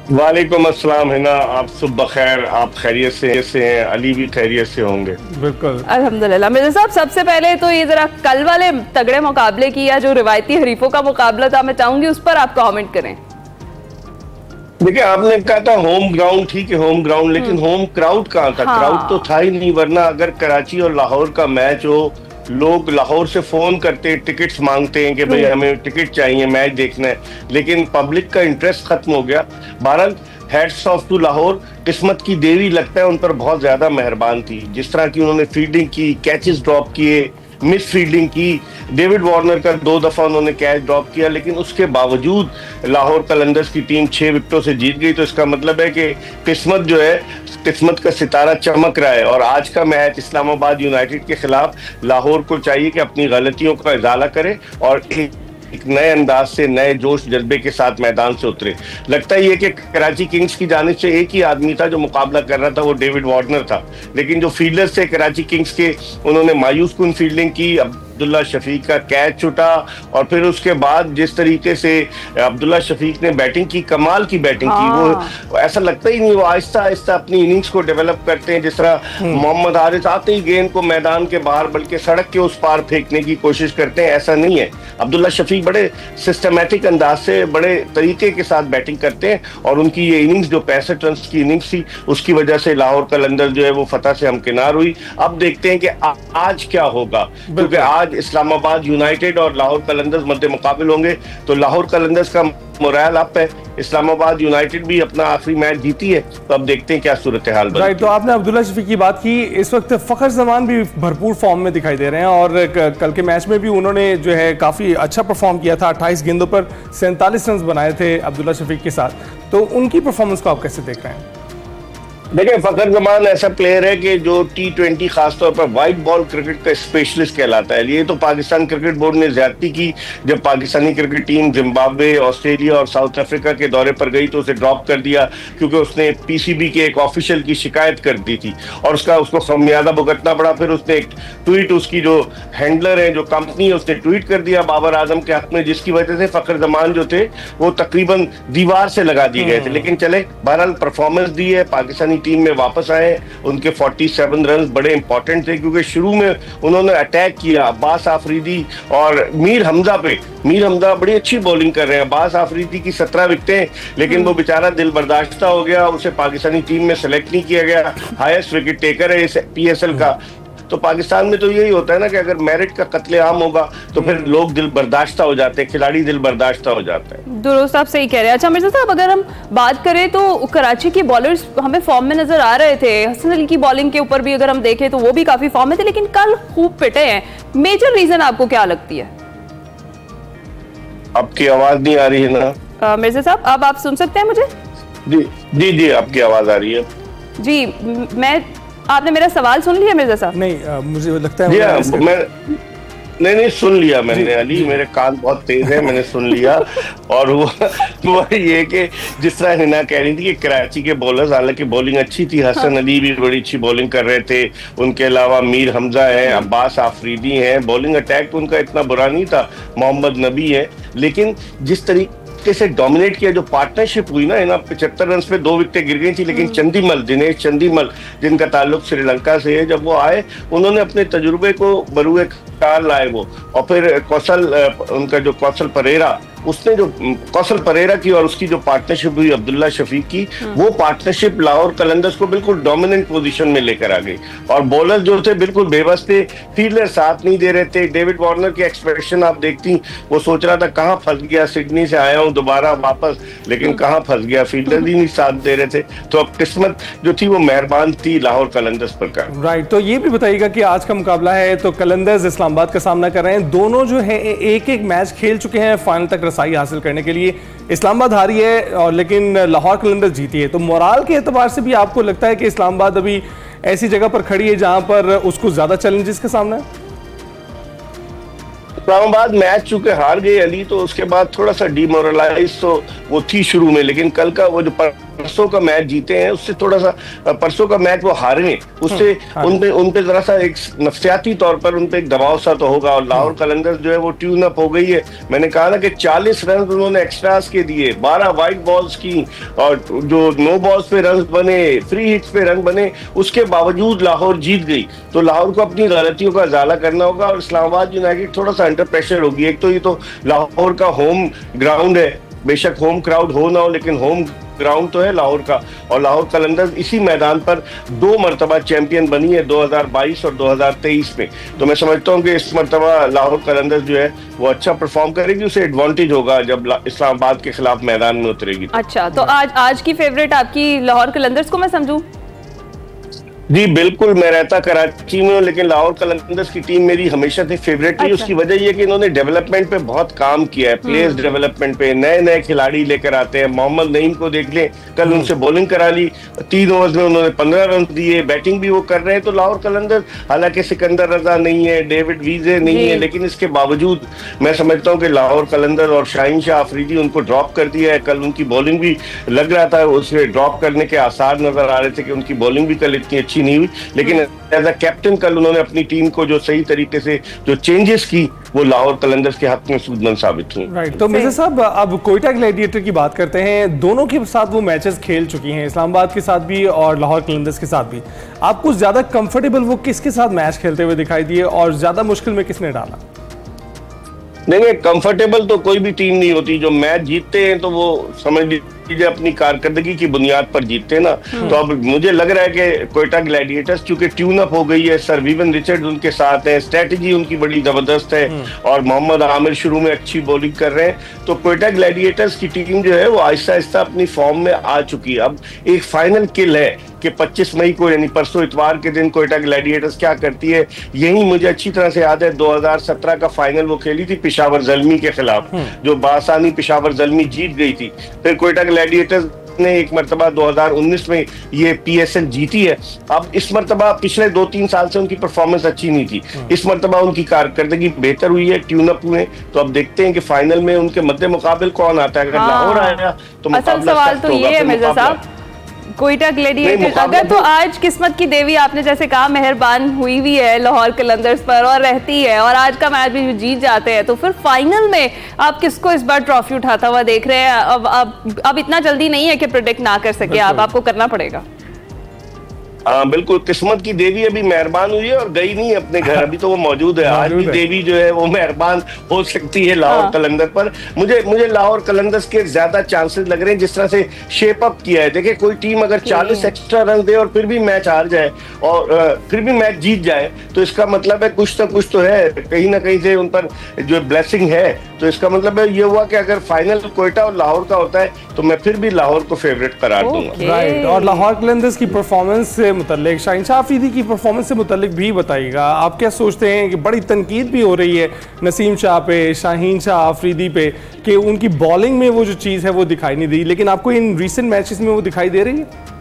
वालेकुम अस्सलाम हिना, आप सब बखैर, आप खैरियत से हैं, अली भी खैरियत से होंगे? बिल्कुल अल्हम्दुलिल्लाह। मिर्जा साहब, सबसे पहले तो ये जरा कल वाले तगड़े मुकाबले की या जो रिवायती हरीफों का मुकाबला था, मैं चाहूंगी उस पर आप कमेंट करें। देखिए, आपने कहा था होम ग्राउंड, ठीक है होम ग्राउंड, लेकिन होम क्राउड कहाँ था? हाँ। क्राउड तो था ही नहीं, वरना अगर कराची और लाहौर का मैच हो, लोग लाहौर से फोन करते, टिकट्स मांगते हैं कि भाई हमें टिकट चाहिए, मैच देखना है, लेकिन पब्लिक का इंटरेस्ट खत्म हो गया। बहरहाल हैट्स ऑफ टू लाहौर, किस्मत की देवी लगता है उन पर बहुत ज्यादा मेहरबान थी, जिस तरह की उन्होंने फील्डिंग की, कैचेस ड्रॉप किए, मिस फील्डिंग की, डेविड वार्नर का 2 दफा उन्होंने कैच ड्रॉप किया, लेकिन उसके बावजूद लाहौर कलंदर्स की टीम 6 विकेटों से जीत गई। तो इसका मतलब है कि किस्मत जो है, किस्मत का सितारा चमक रहा है। और आज का मैच इस्लामाबाद यूनाइटेड के खिलाफ लाहौर को चाहिए कि अपनी गलतियों का इजाला करे और एक नए अंदाज से, नए जोश जज्बे के साथ मैदान से उतरे। लगता ही है कि कराची किंग्स की जानिब से एक ही आदमी था जो मुकाबला कर रहा था, वो डेविड वार्नर था, लेकिन जो फील्डर्स थे कराची किंग्स के, उन्होंने मायूस कुन फील्डिंग की। अब्दुल्ला शफीक का कैच छूटा, और फिर उसके बाद जिस तरीके से अब्दुल्ला शफीक ने बैटिंग की, कमाल की बैटिंग की, वो ऐसा लगता ही नहीं, वो आहिस्ता आहिस्ता अपनी इनिंग्स को डेवलप करते हैं। जिस तरह मोहम्मद हारिस आते ही गेंद को मैदान के बाहर बल्कि सड़क के उस पार फेंकने की कोशिश करते हैं, ऐसा नहीं है। अब्दुल्ला शफीक बड़े सिस्टमैटिक अंदाज से, बड़े तरीके के साथ बैटिंग करते हैं, और उनकी ये इनिंग्स जो 65 रन की इनिंग्स थी, उसकी वजह से लाहौर कलंदर जो है वो फतह से हमकिनार हुई। अब देखते हैं कि आज क्या होगा, क्योंकि आज इस्लामाबाद यूनाइटेड और लाहौर कलंदर्स मध्य मुकाबिल होंगे, तो लाहौर कलंदर्स का मोरल अप है, इस्लामाबाद यूनाइटेड भी अपना आखिरी मैच जीती है, तो अब देखते हैं क्या सूरत हाल बनती है। राइट, तो आपने अब्दुल्ला शफीक की बात की, इस वक्त फखर जमान भी भरपूर फॉर्म में दिखाई दे रहे हैं, और कल के मैच में भी उन्होंने जो है काफ़ी अच्छा परफॉर्म किया था। 28 गेंदों पर 47 रन बनाए थे अब्दुल्ला शफीक के साथ, तो उनकी परफॉर्मेंस को आप कैसे देख रहे हैं? देखिए, फखर जमान ऐसा प्लेयर है कि जो T20 खासतौर पर वाइट बॉल क्रिकेट का स्पेशलिस्ट कहलाता है। ये तो पाकिस्तान क्रिकेट बोर्ड ने ज्यादती की जब Pakistani cricket team Zimbabwe, Australia और साउथ अफ्रीका के दौरे पर गई तो उसे ड्रॉप कर दिया क्योंकि उसने PCB के एक ऑफिशियल की शिकायत कर दी थी और उसको खमियाजा भुगतना पड़ा। फिर उसने एक ट्वीट, उसकी जो हैंडलर है, जो कंपनी है, उसने ट्वीट कर दिया बाबर आजम के हक में, जिसकी वजह से फखर जमान जो थे वो तकरीबन दीवार से लगा दिए गए थे। लेकिन चले, बहरहाल परफॉर्मेंस दी है, पाकिस्तानी टीम में वापस आए। उनके 47 रन बड़े इंपॉर्टेंट थे क्योंकि शुरू में उन्होंने अटैक किया अब्बास आफरीदी और मीर हमजा पे। मीर हमजा बड़ी अच्छी बॉलिंग कर रहे हैं, अब्बास आफरीदी की 17 विकेटें, लेकिन वो बेचारा दिल बर्दाश्ता हो गया, उसे पाकिस्तानी टीम में सेलेक्ट नहीं किया गया। हाईएस्ट विकेट टेकर है इस PSL का। तो पाकिस्तान में तो यही होता है ना कि अगर मेरिट का कत्लेआम होगा तो फिर लोग दिल बर्दाश्ता हो जाते हैं, खिलाड़ी दिल बर्दाश्ता हो जाते हैं। दुरुस्त, आप सही कह रहे हैं। अच्छा मिर्जा साहब, अगर हम बात करें तो कराची के बॉलर्स हमें फॉर्म में नजर आ रहे थे। हसन अली की बॉलिंग के ऊपर भी अगर हम देखें तो वो भी काफी फॉर्म में थे, लेकिन कल खूब पिटे हैं। मेजर रीजन आपको क्या लगती है? आपकी आवाज नहीं आ रही है ना मिर्जा साहब? अब आप सुन सकते हैं मुझे? जी जी जी, आपकी आवाज आ रही है जी। आपने मेरा सवाल सुन लिया मिर्जा साहब? नहीं, मुझे लगता है मैं नहीं सुन लिया मैंने अली, मेरे कान बहुत तेज है, मैंने सुन लिया। और वो ये कि जिस तरह हिना कह रही थी कि कराची के बॉलर्स, हालांकि बॉलिंग अच्छी थी, हसन अली भी बड़ी अच्छी बॉलिंग कर रहे थे, उनके अलावा मीर हमजा है, अब्बास आफरीदी हैं, बॉलिंग अटैक तो उनका इतना बुरा नहीं था, मोहम्मद नबी है। लेकिन जिस तरीके से डोमिनेट किया, जो पार्टनरशिप हुई ना, 75 रन पे 2 विकेटें गिर गई थी, लेकिन चंदीमल, दिनेश चंदीमल, जिनका ताल्लुक श्रीलंका से है, जब वो आए उन्होंने अपने तजुर्बे को बरूए कार लाए वो। और फिर उनका जो कौशल परेरा, उसने जो कौशल परेरा की और उसकी जो पार्टनरशिप हुई अब्दुल्ला शफीक की, वो पार्टनरशिप लाहौर कलंदर्स को बिल्कुल डोमिनेंट पोजीशन में लेकर आ गई। और बॉलर जो थे बिल्कुल बेबस थे, फील्डर साथ नहीं दे रहे थे। डेविड वार्नर के एक्सप्रेशन आप देखती, वो सोच रहा था कहाँ फंस गया, सिडनी से आया हूँ दोबारा वापस, लेकिन कहाँ फंस गया, फील्डर भी नहीं साथ दे रहे थे। तो अब किस्मत जो थी वो मेहरबान थी लाहौर कलंदर्स पर का। राइट, तो ये भी बताइएगा कि आज का मुकाबला है तो कलंदर्स इस्लामाबाद का सामना कर रहे हैं। दोनों जो है एक मैच खेल चुके हैं फाइनल तक रसाई हासिल करने के लिए। इस्लामाबाद हारी है और लेकिन लाहौर कलंदर्स जीती है। तो मोराल के एतबार से भी आपको लगता है कि इस्लामाबाद अभी ऐसी जगह पर खड़ी है जहां पर उसको ज्यादा चैलेंजेस का सामना है? इस्लामाबाद मैच चूंकि हार गई अली, तो उसके बाद थोड़ा सा डिमोरलाइज तो वो थी शुरू में, लेकिन कल का वो जो परसों का मैच जीते हैं उससे थोड़ा सा, परसों का मैच वो हारे उससे उनपे जरा सा एक नफ्सियाती तौर पर उनपे एक दबाव सा तो होगा। और लाहौर कलंदर्स जो है वो ट्यून अप हो गई है। मैंने कहा ना कि 40 रन उन्होंने एक्स्ट्रास के दिए, 12 वाइट बॉल्स की और जो नो बॉल्स पे रन बने, फ्री हिट्स पे रन बने, उसके बावजूद लाहौर जीत गई। तो लाहौर को अपनी गलतियों का इजाला करना होगा और इस्लामाबाद यूनाइटेड थोड़ा सा अंडर प्रेशर होगी। एक तो ये तो लाहौर का होम ग्राउंड है, बेशक होम क्राउड हो ना हो, लेकिन होम ग्राउंड तो है लाहौर का। और लाहौर कलंदर्स इसी मैदान पर 2 मरतबा चैंपियन बनी है, 2022 और 2023 में। तो मैं समझता हूँ कि इस मरतबा लाहौर कलंदर्स जो है वो अच्छा परफॉर्म करेगी, उसे एडवांटेज होगा जब इस्लामाबाद के खिलाफ मैदान में उतरेगी। अच्छा, तो आज की फेवरेट आपकी लाहौर कलंदर्स को मैं समझूं? जी बिल्कुल, मैं रहता कराची में हूँ, लेकिन लाहौर कलंदर्स की टीम मेरी हमेशा से फेवरेट रही। उसकी वजह यह कि इन्होंने डेवलपमेंट पे बहुत काम किया है, प्लेयर्स डेवलपमेंट पे नए खिलाड़ी लेकर आते हैं। मोहम्मद नईम को देख लें, कल उनसे बॉलिंग करा ली, 3 ओवर्स में उन्होंने 15 रन दिए, बैटिंग भी वो कर रहे हैं। तो लाहौर कलंदर्स, हालांकि सिकंदर रजा नहीं है, डेविड वीजे नहीं है, लेकिन इसके बावजूद मैं समझता हूँ कि लाहौर कलंदर और शाहीन शाह अफरीदी उनको ड्रॉप कर दिया है। कल उनकी बॉलिंग भी लग रहा था, उसे ड्रॉप करने के आसार नजर आ रहे थे कि उनकी बॉलिंग भी कल इतनी अच्छी नहीं हुई, लेकिन एज अ कैप्टन कल उन्होंने अपनी टीम को जो सही तरीके से जो चेंजेस की वो लाहौर कलंदर्स के हक में सूदमंद साबित हुई। राइट, तो मिर्जा साहब अब कोयटा ग्लैडिएटर की बात करते हैं। दोनों के साथ वो मैचेस खेल चुकी हैं, इस्लामाबाद के साथ भी और लाहौर कलंदर्स के साथ भी। आपको ज्यादा कंफर्टेबल वो किसके साथ मैच खेलते हुए दिखाई दिए और ज्यादा मुश्किल में किसने डाला? नहीं, कंफर्टेबल तो कोई भी टीम नहीं होती। जो मैच जीतते हैं तो वो समझ लीजिए अपनी कारकर्दगी की बुनियाद पर जीतते हैं ना। तो अब मुझे लग रहा है कि कोयटा ग्लैडिएटर्स चूंकि ट्यून अप हो गई है, सर विवन रिचर्ड्स उनके साथ है, स्ट्रेटजी उनकी बड़ी जबरदस्त है और मोहम्मद आमिर शुरू में अच्छी बॉलिंग कर रहे हैं। तो कोयटा ग्लैडिएटर्स की टीम जो है वो आहिस्ता आहिस्ता अपनी फॉर्म में आ चुकी है। अब एक फाइनल किल है कि 25 मई को यानी परसों इतवार के दिन कोयटा ग्लैडिएटर्स क्या करती है। यही मुझे अच्छी तरह से याद है, 2017 का फाइनल वो खेली थी पेशावर ज़ल्मी के खिलाफ, जो बासानी पेशावर ज़ल्मी जीत गई थी। फिर कोयटा ग्लैडिएटर्स ने एक मरतबा 2019 में ये PSL जीती है। अब इस मरतबा पिछले 2-3 साल से उनकी परफॉर्मेंस अच्छी नहीं थी, इस मरतबा उनकी कारकर्दगी बेहतर हुई है, ट्यून अप हुए। तो अब देखते हैं कि फाइनल में उनके मद्दे मुकाबिल कौन आता है। अगर लाहौर आया तो असल सवाल तो ये है मिर्जा साहब, कोयटा ग्लैडिएटर्स अगर तो आज किस्मत की देवी आपने जैसे कहा मेहरबान हुई है लाहौर कलंदर्स पर और रहती है और आज का मैच भी जीत जाते हैं, तो फिर फाइनल में आप किसको इस बार ट्रॉफी उठाता हुआ देख रहे हैं? अब इतना जल्दी नहीं है कि प्रेडिक्ट ना कर सके आपको करना पड़ेगा। हाँ बिल्कुल, किस्मत की देवी अभी मेहरबान हुई है और गई नहीं अपने घर, अभी तो वो मौजूद है। आज भी देवी जो है वो मेहरबान हो सकती है लाहौर कलंदर पर। मुझे लाहौर कलंदर्स के ज्यादा चांसेस लग रहे हैं जिस तरह से शेप अप किया है। देखिए कोई टीम अगर 40 एक्स्ट्रा रन दे और फिर भी मैच हार जाए और फिर भी मैच जीत जाए तो इसका मतलब है कुछ ना कुछ तो है, कहीं ना कहीं से उन पर जो ब्लेसिंग है। तो इसका मतलब है ये हुआ कि अगर फाइनल कोयटा और लाहौर का होता है तो मैं फिर भी लाहौर को फेवरेट करार दूंगा। राइट, और लाहौर कलंदर्स की परफॉर्मेंस से मुतल्लिक, शाहीन शाह अफरीदी की परफॉर्मेंस से मुतल्लिक भी बताइएगा। आप क्या सोचते हैं कि बड़ी तनकीद भी हो रही है नसीम शाह पे, शाहीन शाह अफरीदी पे कि उनकी बॉलिंग में वो जो चीज़ है वो दिखाई नहीं दी, लेकिन आपको इन रीसेंट मैचेस में वो दिखाई दे रही है?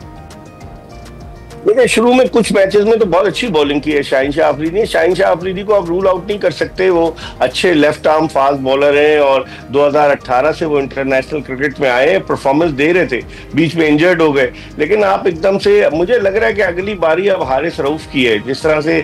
देखिए शुरू में कुछ मैचेस में तो बहुत अच्छी बॉलिंग की है शाहीन शाह अफरीदी। शाहीन शाह अफरीदी को आप रूल आउट नहीं कर सकते, वो अच्छे लेफ्ट आर्म फास्ट बॉलर हैं और 2018 से वो इंटरनेशनल क्रिकेट में आए, परफॉर्मेंस दे रहे थे, बीच में इंजर्ड हो गए। लेकिन आप एकदम से, मुझे लग रहा है कि अगली बारी अब हारिस रऊफ की है। जिस तरह से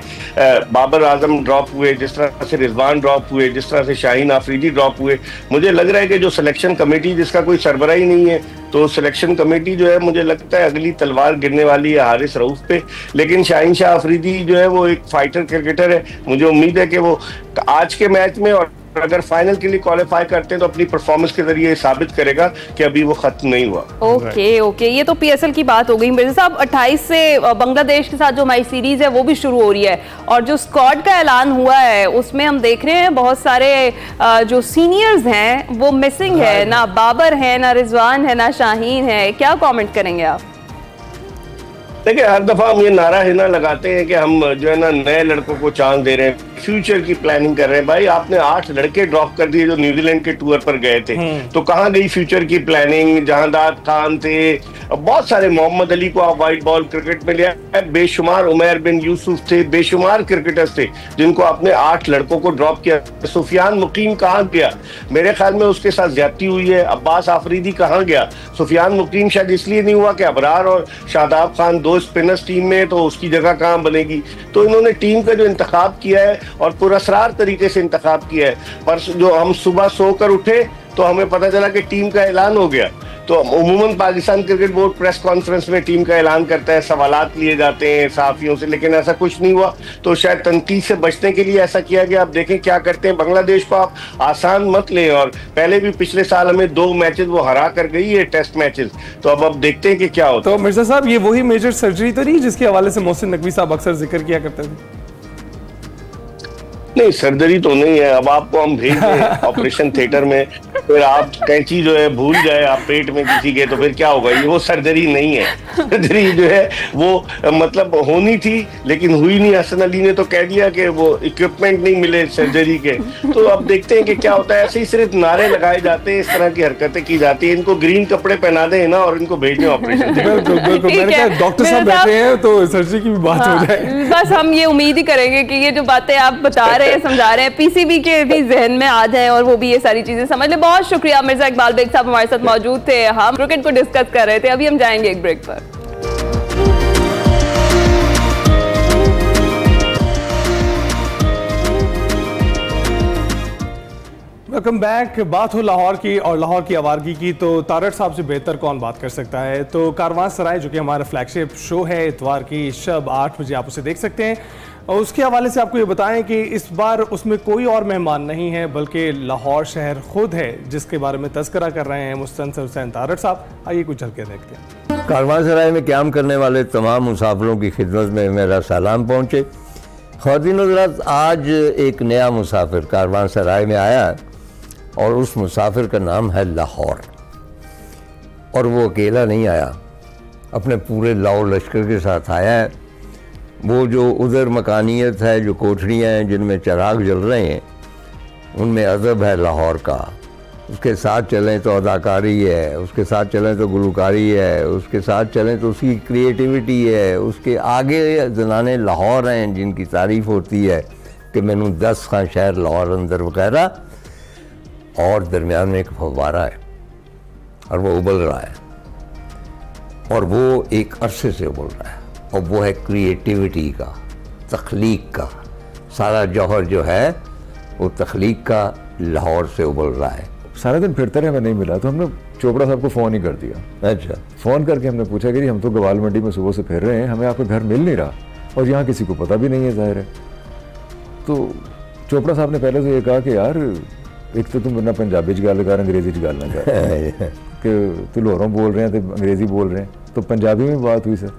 बाबर आजम ड्रॉप हुए, जिस तरह से रिजवान ड्रॉप हुए, जिस तरह से शाहीन अफरीदी ड्रॉप हुए, मुझे लग रहा है कि जो सिलेक्शन कमेटी जिसका कोई सरबराह ही नहीं है, तो सिलेक्शन कमेटी जो है मुझे लगता है अगली तलवार गिरने वाली है हारिस रऊफ पे। लेकिन शाहीन शाह अफरीदी जो है वो एक फाइटर क्रिकेटर है, मुझे उम्मीद है कि वो आज के मैच में और अगर फाइनल के लिए क्वालिफाई करते हैं तो अपनी परफॉर्मेंस के जरिए साबित करेगा कि अभी वो खत्म नहीं हुआ। ओके, ये तो PSL की बात हो गई। मिर्जा साहब 28 से बांग्लादेश के साथ जो हमारी सीरीज है वो भी शुरू हो रही है और जो स्क्वाड का ऐलान हुआ है उसमें हम देख रहे हैं बहुत सारे जो सीनियर्स हैं वो मिसिंग है, ना बाबर है, ना रिजवान है, ना शाहीन है। क्या कॉमेंट करेंगे आप? देखिए हर दफा हम ये नारा हिना लगाते हैं कि हम जो है ना नए लड़कों को चांस दे रहे हैं, फ्यूचर की प्लानिंग कर रहे हैं। भाई आपने 8 लड़के ड्रॉप कर दिए जो न्यूजीलैंड के टूर पर गए थे, तो कहाँ गई फ्यूचर की प्लानिंग? जहांदाद खान थे, बहुत सारे, मोहम्मद अली को आप व्हाइट बॉल क्रिकेट में लिया, बेशुमार उमर बिन यूसुफ थे, बेशुमार क्रिकेटर्स थे जिनको आपने 8 लड़कों को ड्रॉप किया। सुफियान मुकीम कहाँ गया? मेरे ख्याल में उसके साथ ज्यादती हुई है। अब्बास आफरीदी कहाँ गया? सुफियान मुकीम शायद इसलिए नहीं हुआ कि अबरार और शादाब खान 2 स्पिनर्स टीम में, तो उसकी जगह कहाँ बनेगी? तो इन्होंने टीम का जो इंतखाब किया है और पुरअसरार तरीके से इंतखाब किया है, पर जो हम सुबह सोकर उठे तो हमें पता चला कि टीम का ऐलान हो गया। तो उमूमन Pakistan cricket board press conference में टीम का ऐलान करता है, सवालात लिए जाते हैं सहाफियों से, लेकिन ऐसा कुछ नहीं हुआ। तो शायद तनकीद से बचने के लिए ऐसा किया गया। आप देखें क्या करते हैं। बांग्लादेश को आप आसान मत लें, और पहले भी पिछले साल हमें 2 मैचेस वो हरा कर गई है, टेस्ट मैचेस। तो अब देखते हैं कि क्या होता है। तो मिर्जा साहब ये वही मेजर सर्जरी तो नहीं जिसके हवाले से मोहसिन नकवी साहब अक्सर जिक्र किया करते थे? नहीं, सर्जरी तो नहीं है। अब आपको हम भेज दें ऑपरेशन थिएटर में, फिर आप कैंची जो है भूल जाए आप पेट में किसी के, तो फिर क्या होगा? ये वो सर्जरी नहीं है। सर्जरी जो है वो मतलब होनी थी लेकिन हुई नहीं। हसन अली ने तो कह दिया कि वो इक्विपमेंट नहीं मिले सर्जरी के। तो अब देखते हैं कि क्या होता है। ऐसे ही सिर्फ नारे लगाए जाते हैं, इस तरह की हरकतें की जाती है। इनको ग्रीन कपड़े पहना दें ना और इनको भेज दें ऑपरेशन। बिल्कुल बिल्कुल, मैंने कहा डॉक्टर साहब बैठे हैं तो सर्जरी की भी बात हो जाए। बस हम ये उम्मीद ही करेंगे कि ये जो बातें आप बता रहे हैं, समझा रहे हैं, PCB के भी जहन में आ जाए और वो भी ये सारी चीजें समझ ले। बहुत शुक्रिया मिर्जा इकबाल बेग साहब हमारे साथ मौजूद थे, हम क्रिकेट को डिस्कस कर रहे थे। अभी हम जाएंगे एक ब्रेक पर। Welcome back. बात हो लाहौर की और लाहौर की आवारगी की, तो तारड़ साहब से बेहतर कौन बात कर सकता है। तो कारवां सराय जो कि हमारा फ्लैगशिप शो है, इतवार की शब 8 बजे आप उसे देख सकते हैं। और उसके हवाले से आपको ये बताएं कि इस बार उसमें कोई और मेहमान नहीं है बल्कि लाहौर शहर खुद है, जिसके बारे में तज़किरा कर रहे हैं मुस्तनसर हुसैन तारड़ साहब। आइए कुछ झलके देखते हैं। कारवां सराय में क़याम करने वाले तमाम मुसाफिरों की खिदमत में मेरा सलाम पहुँचे। ख़वातीन हज़रात, आज एक नया मुसाफिर कारवां सराय में आया और उस मुसाफिर का नाम है लाहौर। और वो अकेला नहीं आया, अपने पूरे लाओ लश्कर के साथ आया है। वो जो उधर मकानियत है, जो कोठरियाँ हैं जिनमें चिराग जल रहे हैं, उनमें अदब है लाहौर का, उसके साथ चलें तो अदाकारी है, उसके साथ चलें तो गुलकारी है, उसके साथ चलें तो उसकी क्रिएटिविटी है, उसके आगे जनाने लाहौर हैं जिनकी तारीफ होती है कि मैनू 10 खां शहर लाहौर अंदर वगैरह, और दरमियान में एक फव्वारा है और वो उबल रहा है, और वो एक अरसे से उबल रहा है, और वो है क्रिएटिविटी का, तख्लीक का। सारा जौहर जो है वो तख्लीक का लाहौर से उबल रहा है। सारा दिन फिरते रहे, हमें नहीं मिला, तो हमने चोपड़ा साहब को फ़ोन ही कर दिया। अच्छा। फ़ोन करके हमने पूछा कि हम तो गवाल मंडी में सुबह से फिर रहे हैं, हमें आपका घर मिल नहीं रहा और यहाँ किसी को पता भी नहीं है, ज़ाहिर है। तो चोपड़ा साहब ने पहले तो ये कहा कि यार एक तो तुम वरना पंजाबी च गल कर, अंग्रेजी च गल ना कर, कि तू लाहौरों बोल रहे हैं तो अंग्रेज़ी बोल रहे हैं, तो पंजाबी में बात हुई सर।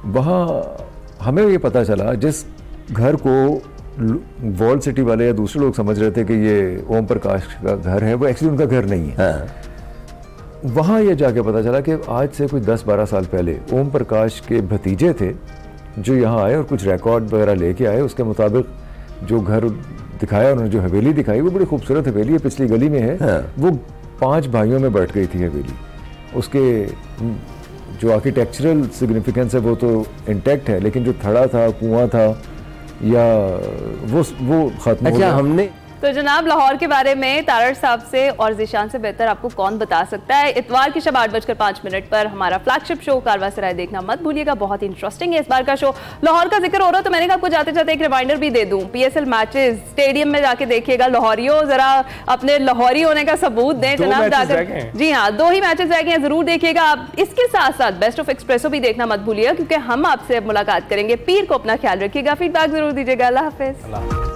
वहाँ हमें ये पता चला जिस घर को वॉल सिटी वाले या दूसरे लोग समझ रहे थे कि ये ओम प्रकाश का घर है, वो एक्चुअली उनका घर नहीं है। वहाँ ये जाके पता चला कि आज से कुछ 10-12 साल पहले ओम प्रकाश के भतीजे थे जो यहाँ आए और कुछ रिकॉर्ड वगैरह लेके आए। उसके मुताबिक जो घर दिखाया उन्होंने, जो हवेली दिखाई, वो बड़ी खूबसूरत हवेली है, पिछली गली में है। वो 5 भाइयों में बैठ गई थी हवेली। उसके जो आर्किटेक्चरल सिग्निफिकेंस है वो तो इंटैक्ट है, लेकिन जो थड़ा था, कुआं था, या वो खत्म हो गया। हमने तो जनाब लाहौर के बारे में तारड़ साहब से और ज़ीशान से बेहतर आपको कौन बता सकता है। इतवार की शब 8:05 पर हमारा फ्लैगशिप शो कारवांसराय देखना मत भूलिएगा, बहुत ही इंटरेस्टिंग है इस बार का शो। लाहौर का जिक्र हो रहा तो मैंने कहा आपको जाते जाते एक रिमाइंडर भी दे दूं, PSL मैचेस स्टेडियम में जाके देखिएगा। लाहौरियों जरा अपने लाहौरी होने का सबूत दें जनाब जाकर। जी हाँ, 2 ही मैचेस रह गए हैं, जरूर देखिएगा आप। इसके साथ साथ बेस्ट ऑफ एक्सप्रेसो भी देखना मत भूलिएगा, क्योंकि हम आपसे अब मुलाकात करेंगे पीर को। अपना ख्याल रखिएगा, फीडबैक जरूर दीजिएगा। अल्लाह हाफिज।